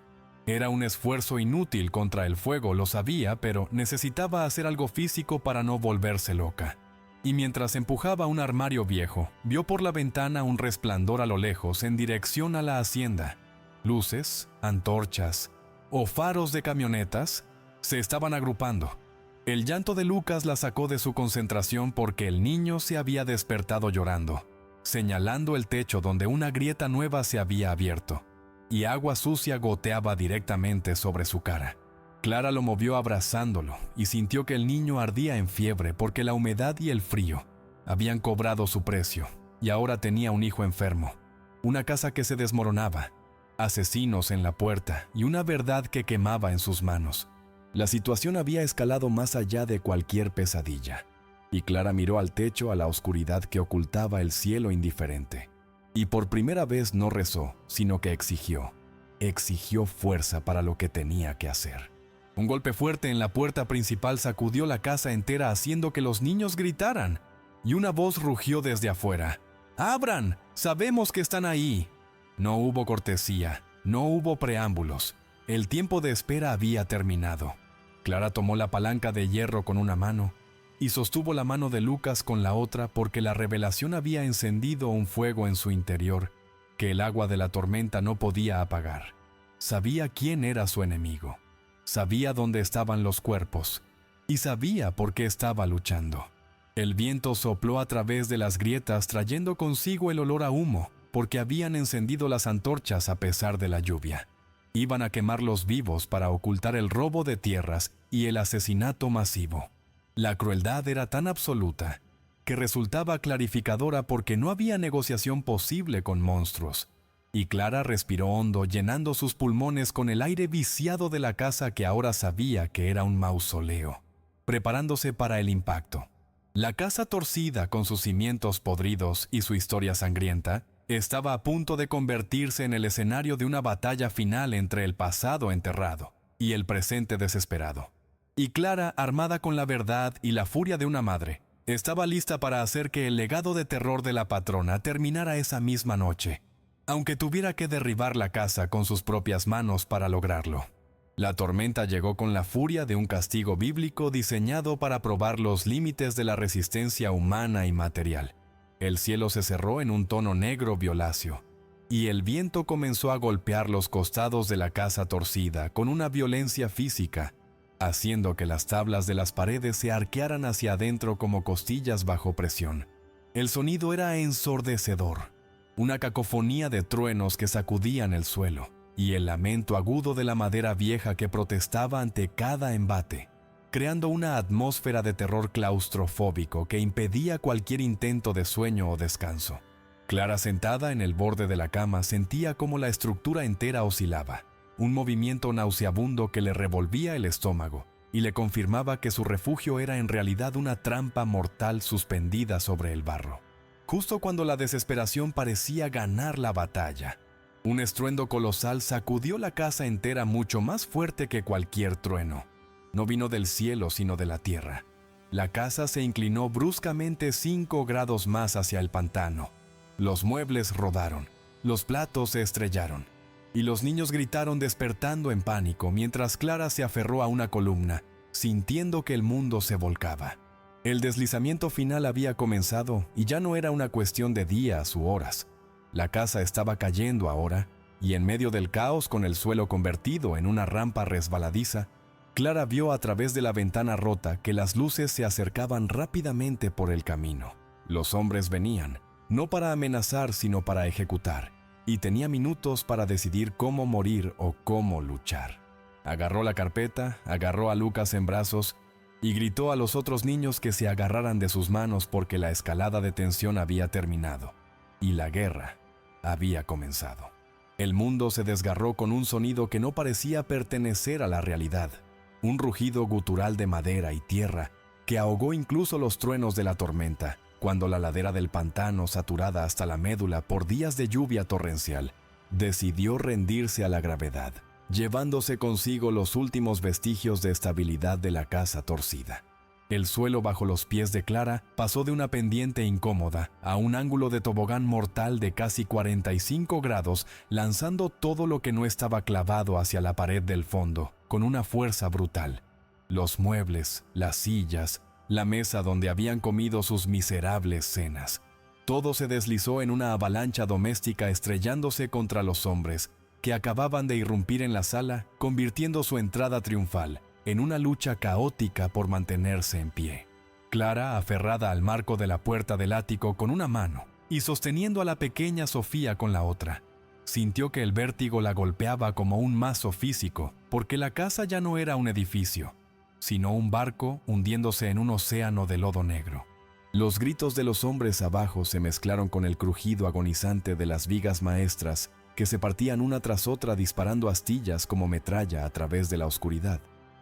Era un esfuerzo inútil contra el fuego, lo sabía, pero necesitaba hacer algo físico para no volverse loca. Y mientras empujaba un armario viejo, vio por la ventana un resplandor a lo lejos en dirección a la hacienda. Luces, antorchas o faros de camionetas se estaban agrupando. El llanto de Lucas la sacó de su concentración porque el niño se había despertado llorando, señalando el techo donde una grieta nueva se había abierto, y agua sucia goteaba directamente sobre su cara. Clara lo movió abrazándolo y sintió que el niño ardía en fiebre porque la humedad y el frío habían cobrado su precio y ahora tenía un hijo enfermo, una casa que se desmoronaba, asesinos en la puerta y una verdad que quemaba en sus manos. La situación había escalado más allá de cualquier pesadilla, y Clara miró al techo, a la oscuridad que ocultaba el cielo indiferente. Y por primera vez no rezó, sino que exigió fuerza para lo que tenía que hacer. Un golpe fuerte en la puerta principal sacudió la casa entera haciendo que los niños gritaran, y una voz rugió desde afuera. ¡Abran! ¡Sabemos que están ahí! No hubo cortesía, no hubo preámbulos. El tiempo de espera había terminado. Clara tomó la palanca de hierro con una mano y sostuvo la mano de Lucas con la otra porque la revelación había encendido un fuego en su interior que el agua de la tormenta no podía apagar. Sabía quién era su enemigo, sabía dónde estaban los cuerpos y sabía por qué estaba luchando. El viento sopló a través de las grietas trayendo consigo el olor a humo, porque habían encendido las antorchas a pesar de la lluvia. Iban a quemarlos vivos para ocultar el robo de tierras y el asesinato masivo. La crueldad era tan absoluta que resultaba clarificadora porque no había negociación posible con monstruos. Y Clara respiró hondo, llenando sus pulmones con el aire viciado de la casa que ahora sabía que era un mausoleo, preparándose para el impacto. La casa torcida, con sus cimientos podridos y su historia sangrienta, estaba a punto de convertirse en el escenario de una batalla final entre el pasado enterrado y el presente desesperado. Y Clara, armada con la verdad y la furia de una madre, estaba lista para hacer que el legado de terror de la patrona terminara esa misma noche, aunque tuviera que derribar la casa con sus propias manos para lograrlo. La tormenta llegó con la furia de un castigo bíblico diseñado para probar los límites de la resistencia humana y material. El cielo se cerró en un tono negro violáceo, y el viento comenzó a golpear los costados de la casa torcida con una violencia física, haciendo que las tablas de las paredes se arquearan hacia adentro como costillas bajo presión. El sonido era ensordecedor, una cacofonía de truenos que sacudían el suelo, y el lamento agudo de la madera vieja que protestaba ante cada embate, creando una atmósfera de terror claustrofóbico que impedía cualquier intento de sueño o descanso. Clara, sentada en el borde de la cama, sentía cómo la estructura entera oscilaba, un movimiento nauseabundo que le revolvía el estómago y le confirmaba que su refugio era en realidad una trampa mortal suspendida sobre el barro. Justo cuando la desesperación parecía ganar la batalla, un estruendo colosal sacudió la casa entera mucho más fuerte que cualquier trueno. No vino del cielo, sino de la tierra. La casa se inclinó bruscamente 5 grados más hacia el pantano. Los muebles rodaron, los platos se estrellaron, y los niños gritaron despertando en pánico mientras Clara se aferró a una columna, sintiendo que el mundo se volcaba. El deslizamiento final había comenzado y ya no era una cuestión de días u horas. La casa estaba cayendo ahora, y en medio del caos, con el suelo convertido en una rampa resbaladiza, Clara vio a través de la ventana rota que las luces se acercaban rápidamente por el camino. Los hombres venían, no para amenazar sino para ejecutar, y tenía minutos para decidir cómo morir o cómo luchar. Agarró la carpeta, agarró a Lucas en brazos y gritó a los otros niños que se agarraran de sus manos porque la escalada de tensión había terminado y la guerra había comenzado. El mundo se desgarró con un sonido que no parecía pertenecer a la realidad, un rugido gutural de madera y tierra que ahogó incluso los truenos de la tormenta, cuando la ladera del pantano, saturada hasta la médula por días de lluvia torrencial, decidió rendirse a la gravedad, llevándose consigo los últimos vestigios de estabilidad de la casa torcida. El suelo bajo los pies de Clara pasó de una pendiente incómoda a un ángulo de tobogán mortal de casi 45 grados, lanzando todo lo que no estaba clavado hacia la pared del fondo, con una fuerza brutal. Los muebles, las sillas, la mesa donde habían comido sus miserables cenas. Todo se deslizó en una avalancha doméstica estrellándose contra los hombres, que acababan de irrumpir en la sala, convirtiendo su entrada triunfal en una lucha caótica por mantenerse en pie. Clara, aferrada al marco de la puerta del ático con una mano y sosteniendo a la pequeña Sofía con la otra, sintió que el vértigo la golpeaba como un mazo físico, porque la casa ya no era un edificio, sino un barco hundiéndose en un océano de lodo negro. Los gritos de los hombres abajo se mezclaron con el crujido agonizante de las vigas maestras que se partían una tras otra disparando astillas como metralla a través de la oscuridad,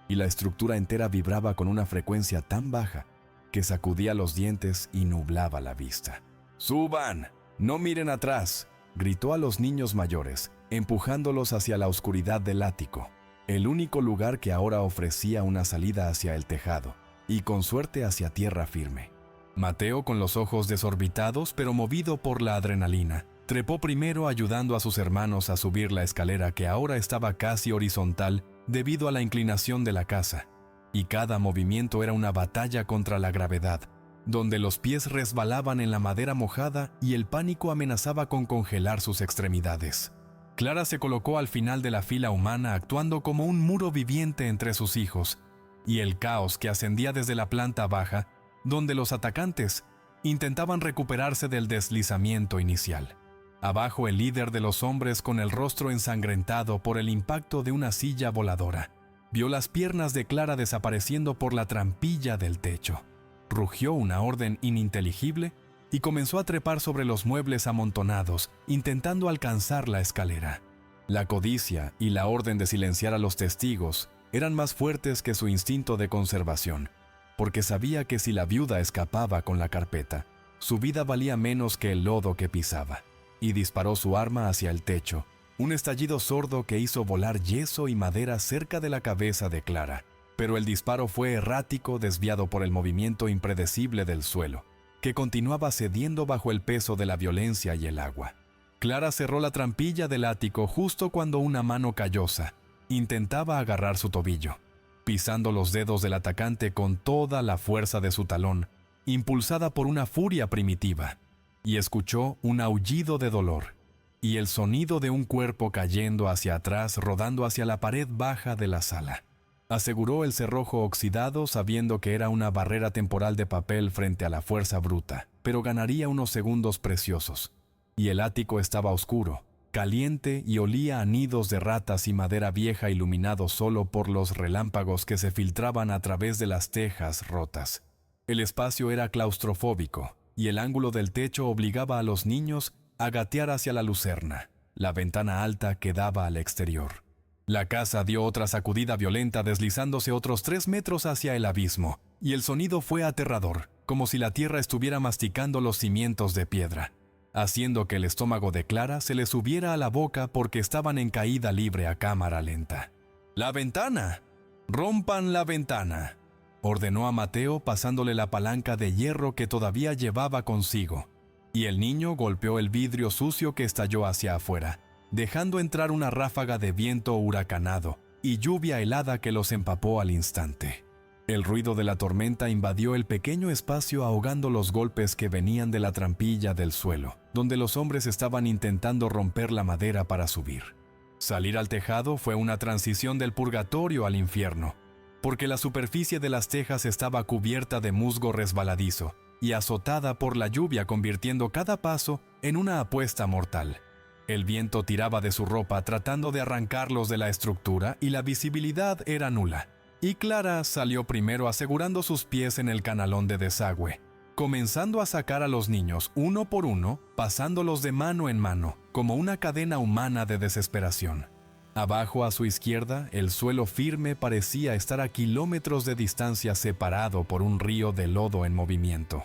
y la estructura entera vibraba con una frecuencia tan baja que sacudía los dientes y nublaba la vista. ¡Suban! ¡No miren atrás!, gritó a los niños mayores, empujándolos hacia la oscuridad del ático, el único lugar que ahora ofrecía una salida hacia el tejado, y con suerte hacia tierra firme. Mateo, con los ojos desorbitados pero movido por la adrenalina, trepó primero ayudando a sus hermanos a subir la escalera que ahora estaba casi horizontal debido a la inclinación de la casa, y cada movimiento era una batalla contra la gravedad, donde los pies resbalaban en la madera mojada y el pánico amenazaba con congelar sus extremidades. Clara se colocó al final de la fila humana actuando como un muro viviente entre sus hijos, y el caos que ascendía desde la planta baja, donde los atacantes intentaban recuperarse del deslizamiento inicial. Abajo, el líder de los hombres, con el rostro ensangrentado por el impacto de una silla voladora, vio las piernas de Clara desapareciendo por la trampilla del techo. Rugió una orden ininteligible y comenzó a trepar sobre los muebles amontonados, intentando alcanzar la escalera. La codicia y la orden de silenciar a los testigos eran más fuertes que su instinto de conservación, porque sabía que si la viuda escapaba con la carpeta, su vida valía menos que el lodo que pisaba, y disparó su arma hacia el techo, un estallido sordo que hizo volar yeso y madera cerca de la cabeza de Clara, pero el disparo fue errático, desviado por el movimiento impredecible del suelo, que continuaba cediendo bajo el peso de la violencia y el agua. Clara cerró la trampilla del ático justo cuando una mano callosa intentaba agarrar su tobillo, pisando los dedos del atacante con toda la fuerza de su talón, impulsada por una furia primitiva, y escuchó un aullido de dolor y el sonido de un cuerpo cayendo hacia atrás, rodando hacia la pared baja de la sala. Aseguró el cerrojo oxidado, sabiendo que era una barrera temporal de papel frente a la fuerza bruta, pero ganaría unos segundos preciosos. Y el ático estaba oscuro, caliente y olía a nidos de ratas y madera vieja, iluminado solo por los relámpagos que se filtraban a través de las tejas rotas. El espacio era claustrofóbico, y el ángulo del techo obligaba a los niños a gatear hacia la lucerna, la ventana alta que daba al exterior. La casa dio otra sacudida violenta, deslizándose otros 3 metros hacia el abismo, y el sonido fue aterrador, como si la tierra estuviera masticando los cimientos de piedra, haciendo que el estómago de Clara se le subiera a la boca porque estaban en caída libre a cámara lenta. ¡La ventana! ¡Rompan la ventana!, ordenó a Mateo, pasándole la palanca de hierro que todavía llevaba consigo, y el niño golpeó el vidrio sucio que estalló hacia afuera, dejando entrar una ráfaga de viento huracanado y lluvia helada que los empapó al instante. El ruido de la tormenta invadió el pequeño espacio, ahogando los golpes que venían de la trampilla del suelo, donde los hombres estaban intentando romper la madera para subir. Salir al tejado fue una transición del purgatorio al infierno, porque la superficie de las tejas estaba cubierta de musgo resbaladizo y azotada por la lluvia, convirtiendo cada paso en una apuesta mortal. El viento tiraba de su ropa tratando de arrancarlos de la estructura y la visibilidad era nula. Y Clara salió primero, asegurando sus pies en el canalón de desagüe, comenzando a sacar a los niños uno por uno, pasándolos de mano en mano, como una cadena humana de desesperación. Abajo a su izquierda, el suelo firme parecía estar a kilómetros de distancia, separado por un río de lodo en movimiento.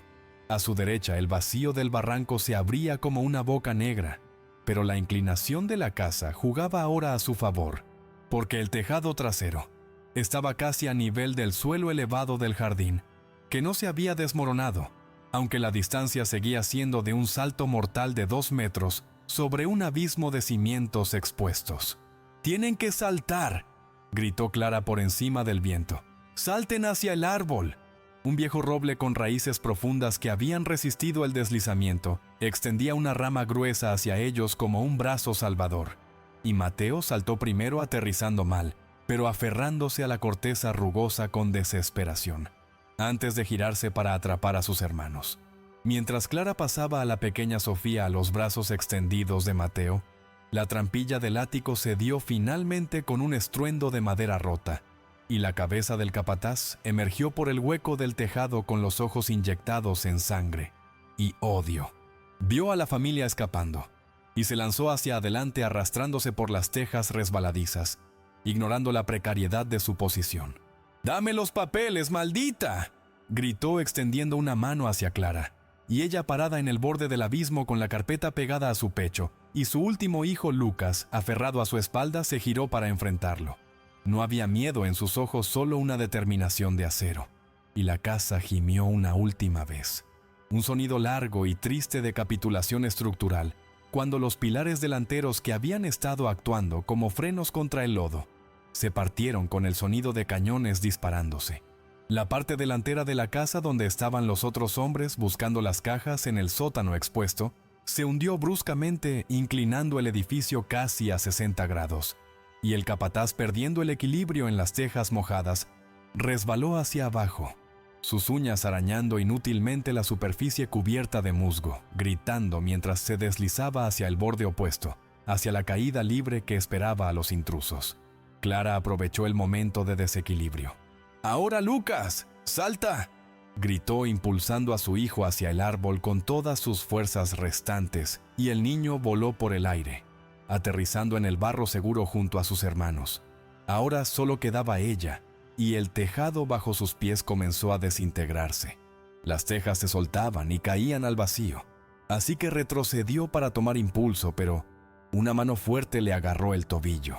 A su derecha, el vacío del barranco se abría como una boca negra, pero la inclinación de la casa jugaba ahora a su favor, porque el tejado trasero estaba casi a nivel del suelo elevado del jardín, que no se había desmoronado, aunque la distancia seguía siendo de un salto mortal de 2 metros sobre un abismo de cimientos expuestos. «¡Tienen que saltar!», gritó Clara por encima del viento. «¡Salten hacia el árbol!». Un viejo roble con raíces profundas que habían resistido el deslizamiento extendía una rama gruesa hacia ellos como un brazo salvador, y Mateo saltó primero, aterrizando mal, pero aferrándose a la corteza rugosa con desesperación, antes de girarse para atrapar a sus hermanos. Mientras Clara pasaba a la pequeña Sofía a los brazos extendidos de Mateo, la trampilla del ático cedió finalmente con un estruendo de madera rota, y la cabeza del capataz emergió por el hueco del tejado con los ojos inyectados en sangre y odio. Vio a la familia escapando y se lanzó hacia adelante, arrastrándose por las tejas resbaladizas, ignorando la precariedad de su posición. «¡Dame los papeles, maldita!», gritó, extendiendo una mano hacia Clara, y ella parada en el borde del abismo con la carpeta pegada a su pecho, y su último hijo Lucas, aferrado a su espalda, se giró para enfrentarlo. No había miedo en sus ojos, solo una determinación de acero, y la casa gimió una última vez. Un sonido largo y triste de capitulación estructural, cuando los pilares delanteros que habían estado actuando como frenos contra el lodo, se partieron con el sonido de cañones disparándose. La parte delantera de la casa donde estaban los otros hombres buscando las cajas en el sótano expuesto, se hundió bruscamente, inclinando el edificio casi a 60 grados, y el capataz, perdiendo el equilibrio en las tejas mojadas, resbaló hacia abajo, sus uñas arañando inútilmente la superficie cubierta de musgo, gritando mientras se deslizaba hacia el borde opuesto, hacia la caída libre que esperaba a los intrusos. Clara aprovechó el momento de desequilibrio. «¡Ahora, Lucas! ¡Salta!», gritó impulsando a su hijo hacia el árbol con todas sus fuerzas restantes, y el niño voló por el aire, aterrizando en el barro seguro junto a sus hermanos. Ahora solo quedaba ella, y el tejado bajo sus pies comenzó a desintegrarse. Las tejas se soltaban y caían al vacío, así que retrocedió para tomar impulso, pero una mano fuerte le agarró el tobillo.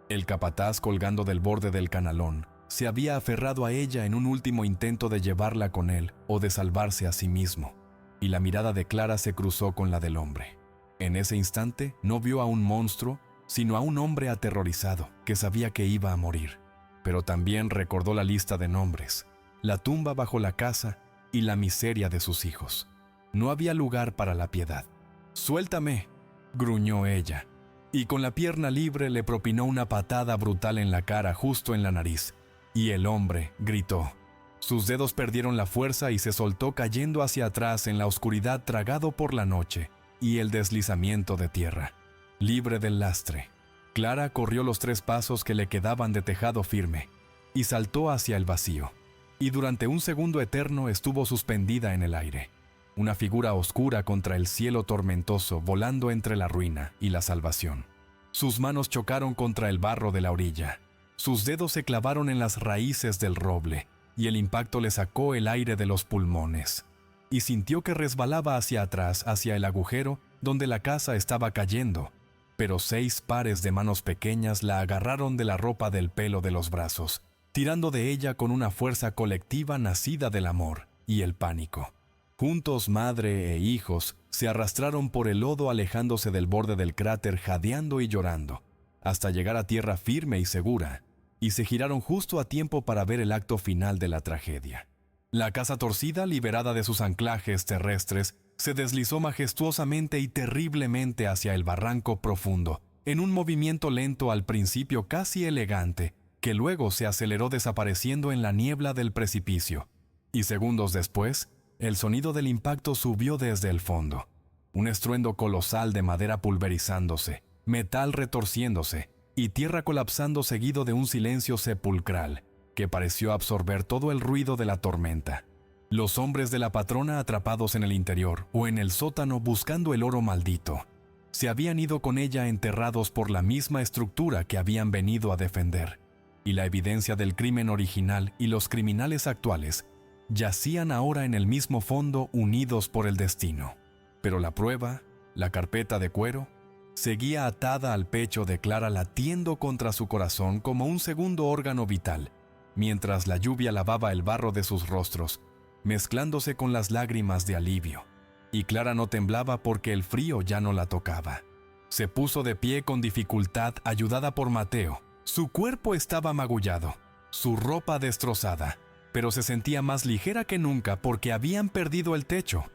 El capataz, colgando del borde del canalón, se había aferrado a ella en un último intento de llevarla con él o de salvarse a sí mismo, y la mirada de Clara se cruzó con la del hombre. En ese instante no vio a un monstruo, sino a un hombre aterrorizado que sabía que iba a morir. Pero también recordó la lista de nombres, la tumba bajo la casa y la miseria de sus hijos. No había lugar para la piedad. «¡Suéltame!», gruñó ella, y con la pierna libre le propinó una patada brutal en la cara justo en la nariz, y el hombre gritó. Sus dedos perdieron la fuerza y se soltó cayendo hacia atrás en la oscuridad, tragado por la noche y el deslizamiento de tierra. Libre del lastre, Clara corrió los 3 pasos que le quedaban de tejado firme y saltó hacia el vacío, y durante un segundo eterno estuvo suspendida en el aire, una figura oscura contra el cielo tormentoso, volando entre la ruina y la salvación. Sus manos chocaron contra el barro de la orilla, sus dedos se clavaron en las raíces del roble, y el impacto le sacó el aire de los pulmones, y sintió que resbalaba hacia atrás, hacia el agujero donde la casa estaba cayendo, pero 6 pares de manos pequeñas la agarraron de la ropa del pelo de los brazos, tirando de ella con una fuerza colectiva nacida del amor y el pánico. Juntos, madre e hijos se arrastraron por el lodo, alejándose del borde del cráter, jadeando y llorando, hasta llegar a tierra firme y segura, y se giraron justo a tiempo para ver el acto final de la tragedia. La casa torcida, liberada de sus anclajes terrestres, se deslizó majestuosamente y terriblemente hacia el barranco profundo, en un movimiento lento, al principio casi elegante, que luego se aceleró desapareciendo en la niebla del precipicio. Y segundos después, el sonido del impacto subió desde el fondo. Un estruendo colosal de madera pulverizándose, metal retorciéndose y tierra colapsando, seguido de un silencio sepulcral que pareció absorber todo el ruido de la tormenta. Los hombres de la patrona, atrapados en el interior o en el sótano buscando el oro maldito, se habían ido con ella, enterrados por la misma estructura que habían venido a defender, y la evidencia del crimen original y los criminales actuales yacían ahora en el mismo fondo, unidos por el destino. Pero la prueba, la carpeta de cuero, seguía atada al pecho de Clara, latiendo contra su corazón como un segundo órgano vital, mientras la lluvia lavaba el barro de sus rostros, mezclándose con las lágrimas de alivio, y Clara no temblaba porque el frío ya no la tocaba. Se puso de pie con dificultad, ayudada por Mateo. Su cuerpo estaba magullado, su ropa destrozada, pero se sentía más ligera que nunca porque habían perdido el techo.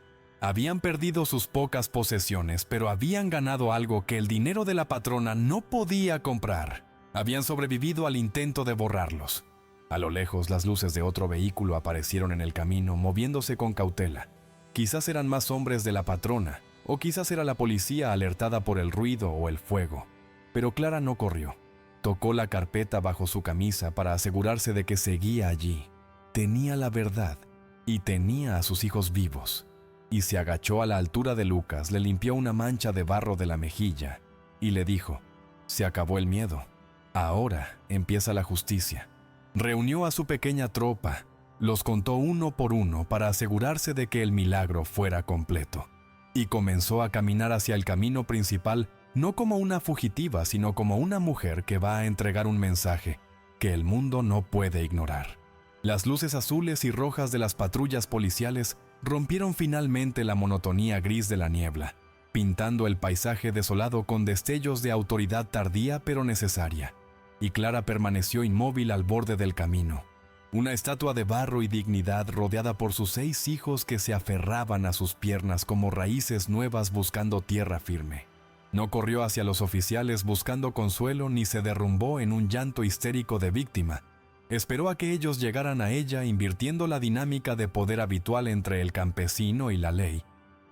Habían perdido sus pocas posesiones, pero habían ganado algo que el dinero de la patrona no podía comprar. Habían sobrevivido al intento de borrarlos. A lo lejos, las luces de otro vehículo aparecieron en el camino, moviéndose con cautela. Quizás eran más hombres de la patrona, o quizás era la policía alertada por el ruido o el fuego. Pero Clara no corrió. Tocó la carpeta bajo su camisa para asegurarse de que seguía allí. Tenía la verdad, y tenía a sus hijos vivos. Y se agachó a la altura de Lucas, le limpió una mancha de barro de la mejilla, y le dijo: «Se acabó el miedo. Ahora empieza la justicia». Reunió a su pequeña tropa, los contó uno por uno para asegurarse de que el milagro fuera completo, y comenzó a caminar hacia el camino principal, no como una fugitiva, sino como una mujer que va a entregar un mensaje que el mundo no puede ignorar. Las luces azules y rojas de las patrullas policiales rompieron finalmente la monotonía gris de la niebla, pintando el paisaje desolado con destellos de autoridad tardía pero necesaria, y Clara permaneció inmóvil al borde del camino, una estatua de barro y dignidad rodeada por sus 6 hijos que se aferraban a sus piernas como raíces nuevas buscando tierra firme. No corrió hacia los oficiales buscando consuelo ni se derrumbó en un llanto histérico de víctima. Esperó a que ellos llegaran a ella invirtiendo la dinámica de poder habitual entre el campesino y la ley,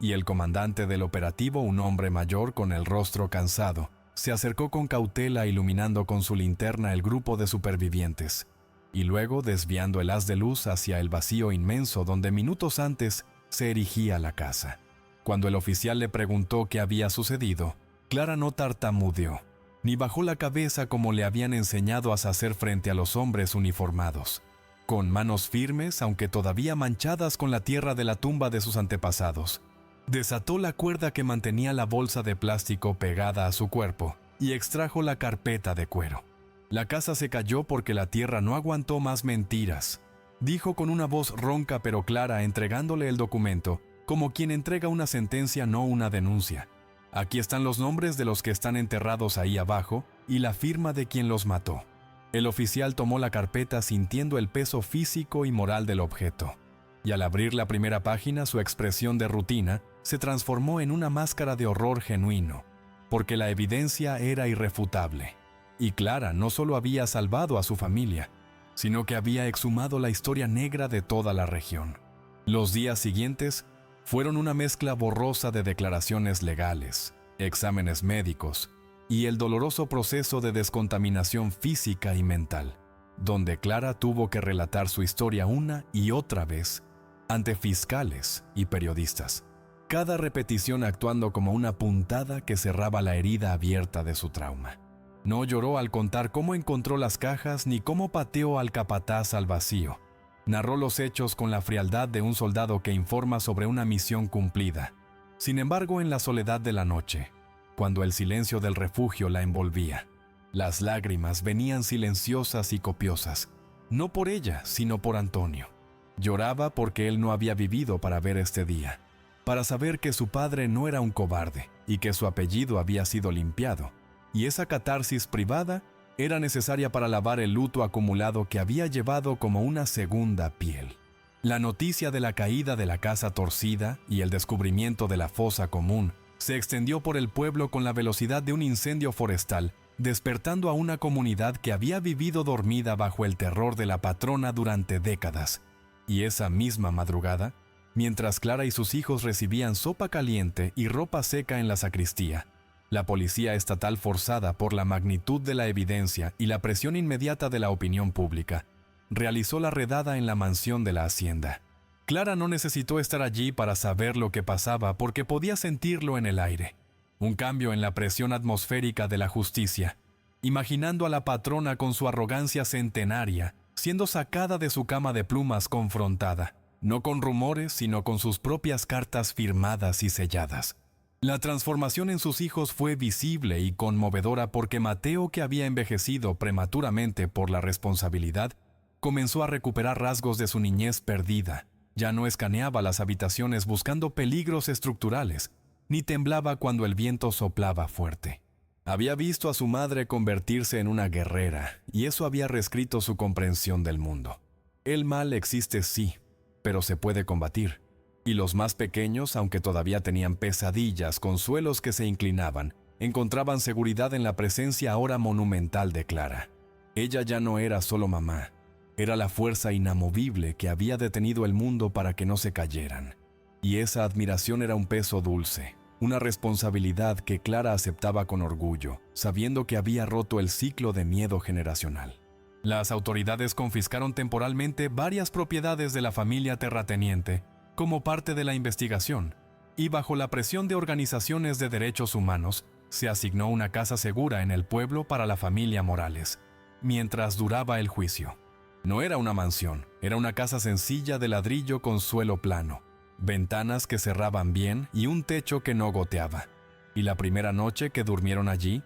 y el comandante del operativo, un hombre mayor con el rostro cansado, se acercó con cautela iluminando con su linterna el grupo de supervivientes, y luego desviando el haz de luz hacia el vacío inmenso donde minutos antes se erigía la casa. Cuando el oficial le preguntó qué había sucedido, Clara no tartamudeó, ni bajó la cabeza como le habían enseñado a hacer frente a los hombres uniformados. Con manos firmes, aunque todavía manchadas con la tierra de la tumba de sus antepasados, desató la cuerda que mantenía la bolsa de plástico pegada a su cuerpo y extrajo la carpeta de cuero. La casa se cayó porque la tierra no aguantó más mentiras, dijo con una voz ronca pero clara, entregándole el documento, como quien entrega una sentencia, no una denuncia. Aquí están los nombres de los que están enterrados ahí abajo y la firma de quien los mató. El oficial tomó la carpeta sintiendo el peso físico y moral del objeto, y al abrir la primera página su expresión de rutina se transformó en una máscara de horror genuino, porque la evidencia era irrefutable. Y Clara no solo había salvado a su familia, sino que había exhumado la historia negra de toda la región. Los días siguientes fueron una mezcla borrosa de declaraciones legales, exámenes médicos y el doloroso proceso de descontaminación física y mental, donde Clara tuvo que relatar su historia una y otra vez ante fiscales y periodistas, cada repetición actuando como una puntada que cerraba la herida abierta de su trauma. No lloró al contar cómo encontró las cajas ni cómo pateó al capataz al vacío. Narró los hechos con la frialdad de un soldado que informa sobre una misión cumplida. Sin embargo, en la soledad de la noche, cuando el silencio del refugio la envolvía, las lágrimas venían silenciosas y copiosas, no por ella, sino por Antonio. Lloraba porque él no había vivido para ver este día, para saber que su padre no era un cobarde y que su apellido había sido limpiado, y esa catarsis privada era necesaria para lavar el luto acumulado que había llevado como una segunda piel. La noticia de la caída de la casa torcida y el descubrimiento de la fosa común se extendió por el pueblo con la velocidad de un incendio forestal, despertando a una comunidad que había vivido dormida bajo el terror de la patrona durante décadas. Y esa misma madrugada, mientras Clara y sus hijos recibían sopa caliente y ropa seca en la sacristía, la policía estatal, forzada por la magnitud de la evidencia y la presión inmediata de la opinión pública, realizó la redada en la mansión de la hacienda. Clara no necesitó estar allí para saber lo que pasaba porque podía sentirlo en el aire. Un cambio en la presión atmosférica de la justicia, imaginando a la patrona con su arrogancia centenaria, siendo sacada de su cama de plumas confrontada, no con rumores, sino con sus propias cartas firmadas y selladas. La transformación en sus hijos fue visible y conmovedora porque Mateo, que había envejecido prematuramente por la responsabilidad, comenzó a recuperar rasgos de su niñez perdida. Ya no escaneaba las habitaciones buscando peligros estructurales, ni temblaba cuando el viento soplaba fuerte. Había visto a su madre convertirse en una guerrera, y eso había reescrito su comprensión del mundo. El mal existe sí, pero se puede combatir. Y los más pequeños, aunque todavía tenían pesadillas con suelos que se inclinaban, encontraban seguridad en la presencia ahora monumental de Clara. Ella ya no era solo mamá, era la fuerza inamovible que había detenido el mundo para que no se cayeran. Y esa admiración era un peso dulce, una responsabilidad que Clara aceptaba con orgullo, sabiendo que había roto el ciclo de miedo generacional. Las autoridades confiscaron temporalmente varias propiedades de la familia terrateniente, como parte de la investigación, y bajo la presión de organizaciones de derechos humanos, se asignó una casa segura en el pueblo para la familia Morales, mientras duraba el juicio. No era una mansión, era una casa sencilla de ladrillo con suelo plano, ventanas que cerraban bien y un techo que no goteaba. Y la primera noche que durmieron allí,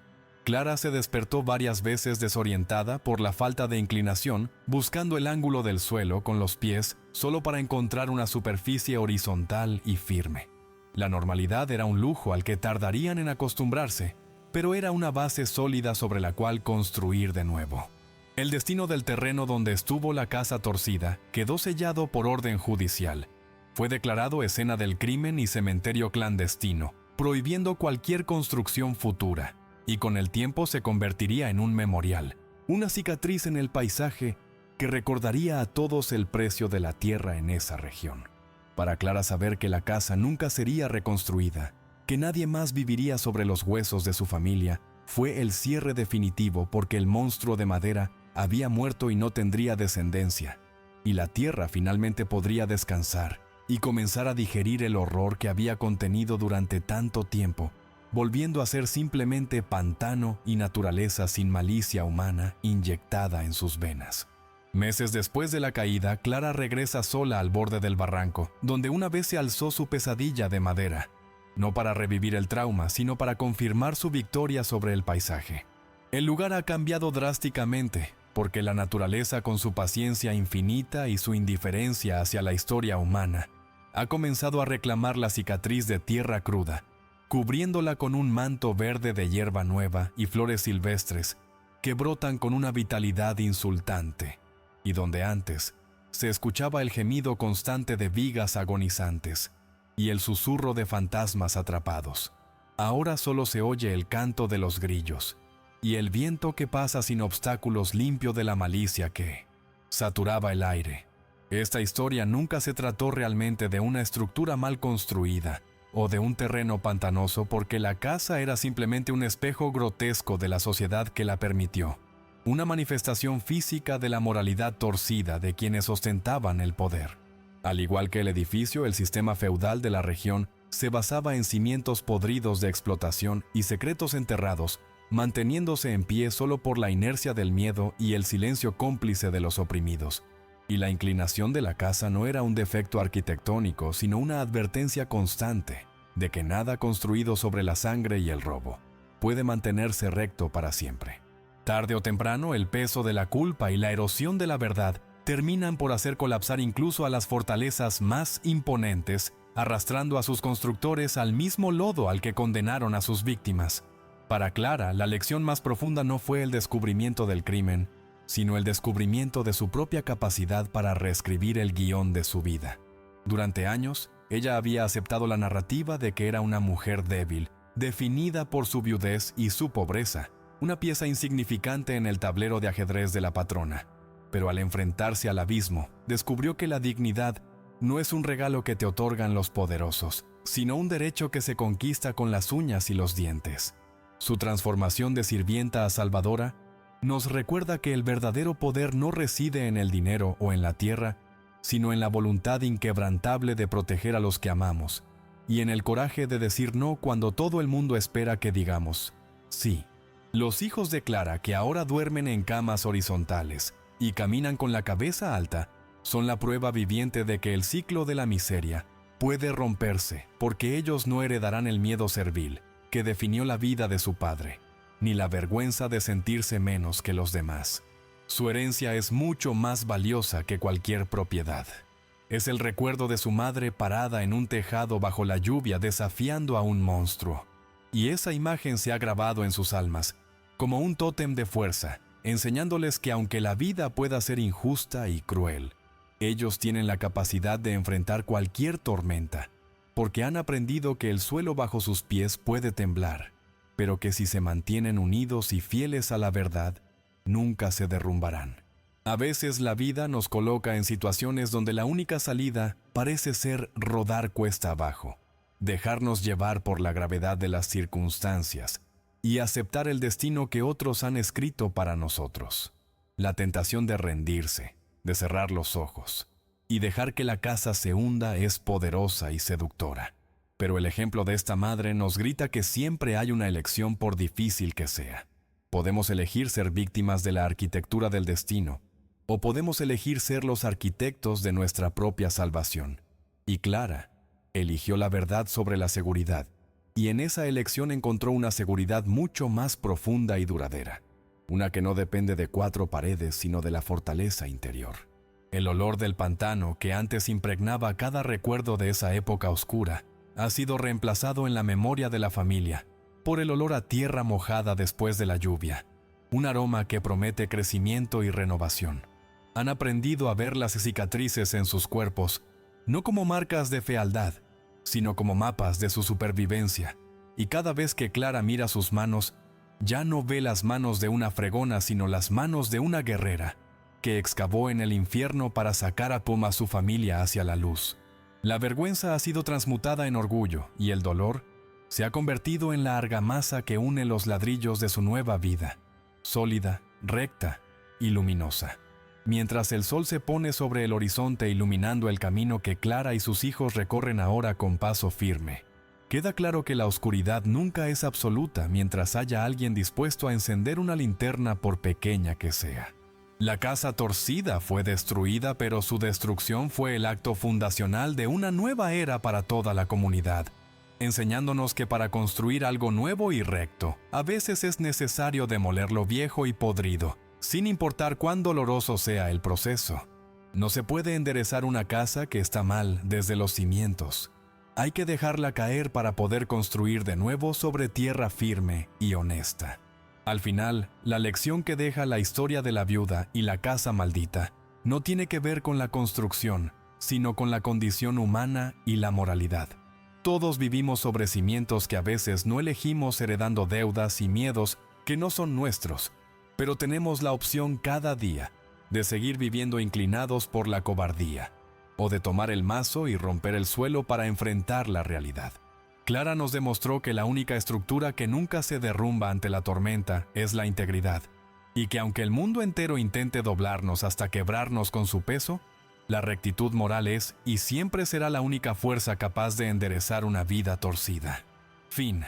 Clara se despertó varias veces desorientada por la falta de inclinación, buscando el ángulo del suelo con los pies solo para encontrar una superficie horizontal y firme. La normalidad era un lujo al que tardarían en acostumbrarse, pero era una base sólida sobre la cual construir de nuevo. El destino del terreno donde estuvo la casa torcida quedó sellado por orden judicial. Fue declarado escena del crimen y cementerio clandestino, prohibiendo cualquier construcción futura, y con el tiempo se convertiría en un memorial, una cicatriz en el paisaje que recordaría a todos el precio de la tierra en esa región. Para Clara saber que la casa nunca sería reconstruida, que nadie más viviría sobre los huesos de su familia, fue el cierre definitivo porque el monstruo de madera había muerto y no tendría descendencia, y la tierra finalmente podría descansar y comenzar a digerir el horror que había contenido durante tanto tiempo, volviendo a ser simplemente pantano y naturaleza sin malicia humana inyectada en sus venas. Meses después de la caída, Clara regresa sola al borde del barranco, donde una vez se alzó su pesadilla de madera, no para revivir el trauma, sino para confirmar su victoria sobre el paisaje. El lugar ha cambiado drásticamente, porque la naturaleza, con su paciencia infinita y su indiferencia hacia la historia humana, ha comenzado a reclamar la cicatriz de tierra cruda, cubriéndola con un manto verde de hierba nueva y flores silvestres que brotan con una vitalidad insultante, y donde antes se escuchaba el gemido constante de vigas agonizantes y el susurro de fantasmas atrapados. Ahora solo se oye el canto de los grillos y el viento que pasa sin obstáculos limpio de la malicia que saturaba el aire. Esta historia nunca se trató realmente de una estructura mal construida o de un terreno pantanoso, porque la casa era simplemente un espejo grotesco de la sociedad que la permitió, una manifestación física de la moralidad torcida de quienes ostentaban el poder. Al igual que el edificio, el sistema feudal de la región se basaba en cimientos podridos de explotación y secretos enterrados, manteniéndose en pie solo por la inercia del miedo y el silencio cómplice de los oprimidos. Y la inclinación de la casa no era un defecto arquitectónico, sino una advertencia constante de que nada construido sobre la sangre y el robo puede mantenerse recto para siempre. Tarde o temprano, el peso de la culpa y la erosión de la verdad terminan por hacer colapsar incluso a las fortalezas más imponentes, arrastrando a sus constructores al mismo lodo al que condenaron a sus víctimas. Para Clara, la lección más profunda no fue el descubrimiento del crimen, sino el descubrimiento de su propia capacidad para reescribir el guión de su vida. Durante años, ella había aceptado la narrativa de que era una mujer débil, definida por su viudez y su pobreza, una pieza insignificante en el tablero de ajedrez de la patrona. Pero al enfrentarse al abismo, descubrió que la dignidad no es un regalo que te otorgan los poderosos, sino un derecho que se conquista con las uñas y los dientes. Su transformación de sirvienta a salvadora nos recuerda que el verdadero poder no reside en el dinero o en la tierra, sino en la voluntad inquebrantable de proteger a los que amamos, y en el coraje de decir no cuando todo el mundo espera que digamos sí. Los hijos de Clara, que ahora duermen en camas horizontales y caminan con la cabeza alta, son la prueba viviente de que el ciclo de la miseria puede romperse, porque ellos no heredarán el miedo servil que definió la vida de su padre, ni la vergüenza de sentirse menos que los demás. Su herencia es mucho más valiosa que cualquier propiedad. Es el recuerdo de su madre parada en un tejado bajo la lluvia desafiando a un monstruo. Y esa imagen se ha grabado en sus almas, como un tótem de fuerza, enseñándoles que aunque la vida pueda ser injusta y cruel, ellos tienen la capacidad de enfrentar cualquier tormenta, porque han aprendido que el suelo bajo sus pies puede temblar, pero que si se mantienen unidos y fieles a la verdad, nunca se derrumbarán. A veces la vida nos coloca en situaciones donde la única salida parece ser rodar cuesta abajo, dejarnos llevar por la gravedad de las circunstancias y aceptar el destino que otros han escrito para nosotros. La tentación de rendirse, de cerrar los ojos y dejar que la casa se hunda es poderosa y seductora. Pero el ejemplo de esta madre nos grita que siempre hay una elección por difícil que sea. Podemos elegir ser víctimas de la arquitectura del destino, o podemos elegir ser los arquitectos de nuestra propia salvación. Y Clara eligió la verdad sobre la seguridad, y en esa elección encontró una seguridad mucho más profunda y duradera, una que no depende de 4 paredes, sino de la fortaleza interior. El olor del pantano, que antes impregnaba cada recuerdo de esa época oscura, ha sido reemplazado en la memoria de la familia por el olor a tierra mojada después de la lluvia, un aroma que promete crecimiento y renovación. Han aprendido a ver las cicatrices en sus cuerpos, no como marcas de fealdad, sino como mapas de su supervivencia, y cada vez que Clara mira sus manos, ya no ve las manos de una fregona, sino las manos de una guerrera, que excavó en el infierno para sacar a su familia hacia la luz. La vergüenza ha sido transmutada en orgullo, y el dolor se ha convertido en la argamasa que une los ladrillos de su nueva vida, sólida, recta y luminosa. Mientras el sol se pone sobre el horizonte iluminando el camino que Clara y sus hijos recorren ahora con paso firme, queda claro que la oscuridad nunca es absoluta mientras haya alguien dispuesto a encender una linterna por pequeña que sea. La casa torcida fue destruida, pero su destrucción fue el acto fundacional de una nueva era para toda la comunidad, enseñándonos que para construir algo nuevo y recto, a veces es necesario demoler lo viejo y podrido, sin importar cuán doloroso sea el proceso. No se puede enderezar una casa que está mal desde los cimientos. Hay que dejarla caer para poder construir de nuevo sobre tierra firme y honesta. Al final, la lección que deja la historia de la viuda y la casa maldita no tiene que ver con la construcción, sino con la condición humana y la moralidad. Todos vivimos sobre cimientos que a veces no elegimos, heredando deudas y miedos que no son nuestros, pero tenemos la opción cada día de seguir viviendo inclinados por la cobardía, o de tomar el mazo y romper el suelo para enfrentar la realidad. Clara nos demostró que la única estructura que nunca se derrumba ante la tormenta es la integridad, y que aunque el mundo entero intente doblarnos hasta quebrarnos con su peso, la rectitud moral es y siempre será la única fuerza capaz de enderezar una vida torcida. Fin.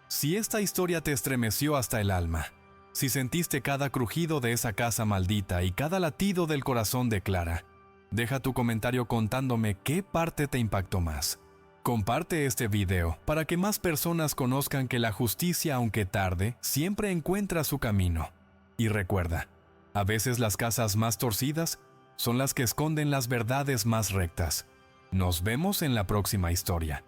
Si esta historia te estremeció hasta el alma, si sentiste cada crujido de esa casa maldita y cada latido del corazón de Clara, deja tu comentario contándome qué parte te impactó más. Comparte este video para que más personas conozcan que la justicia, aunque tarde, siempre encuentra su camino. Y recuerda, a veces las casas más torcidas son las que esconden las verdades más rectas. Nos vemos en la próxima historia.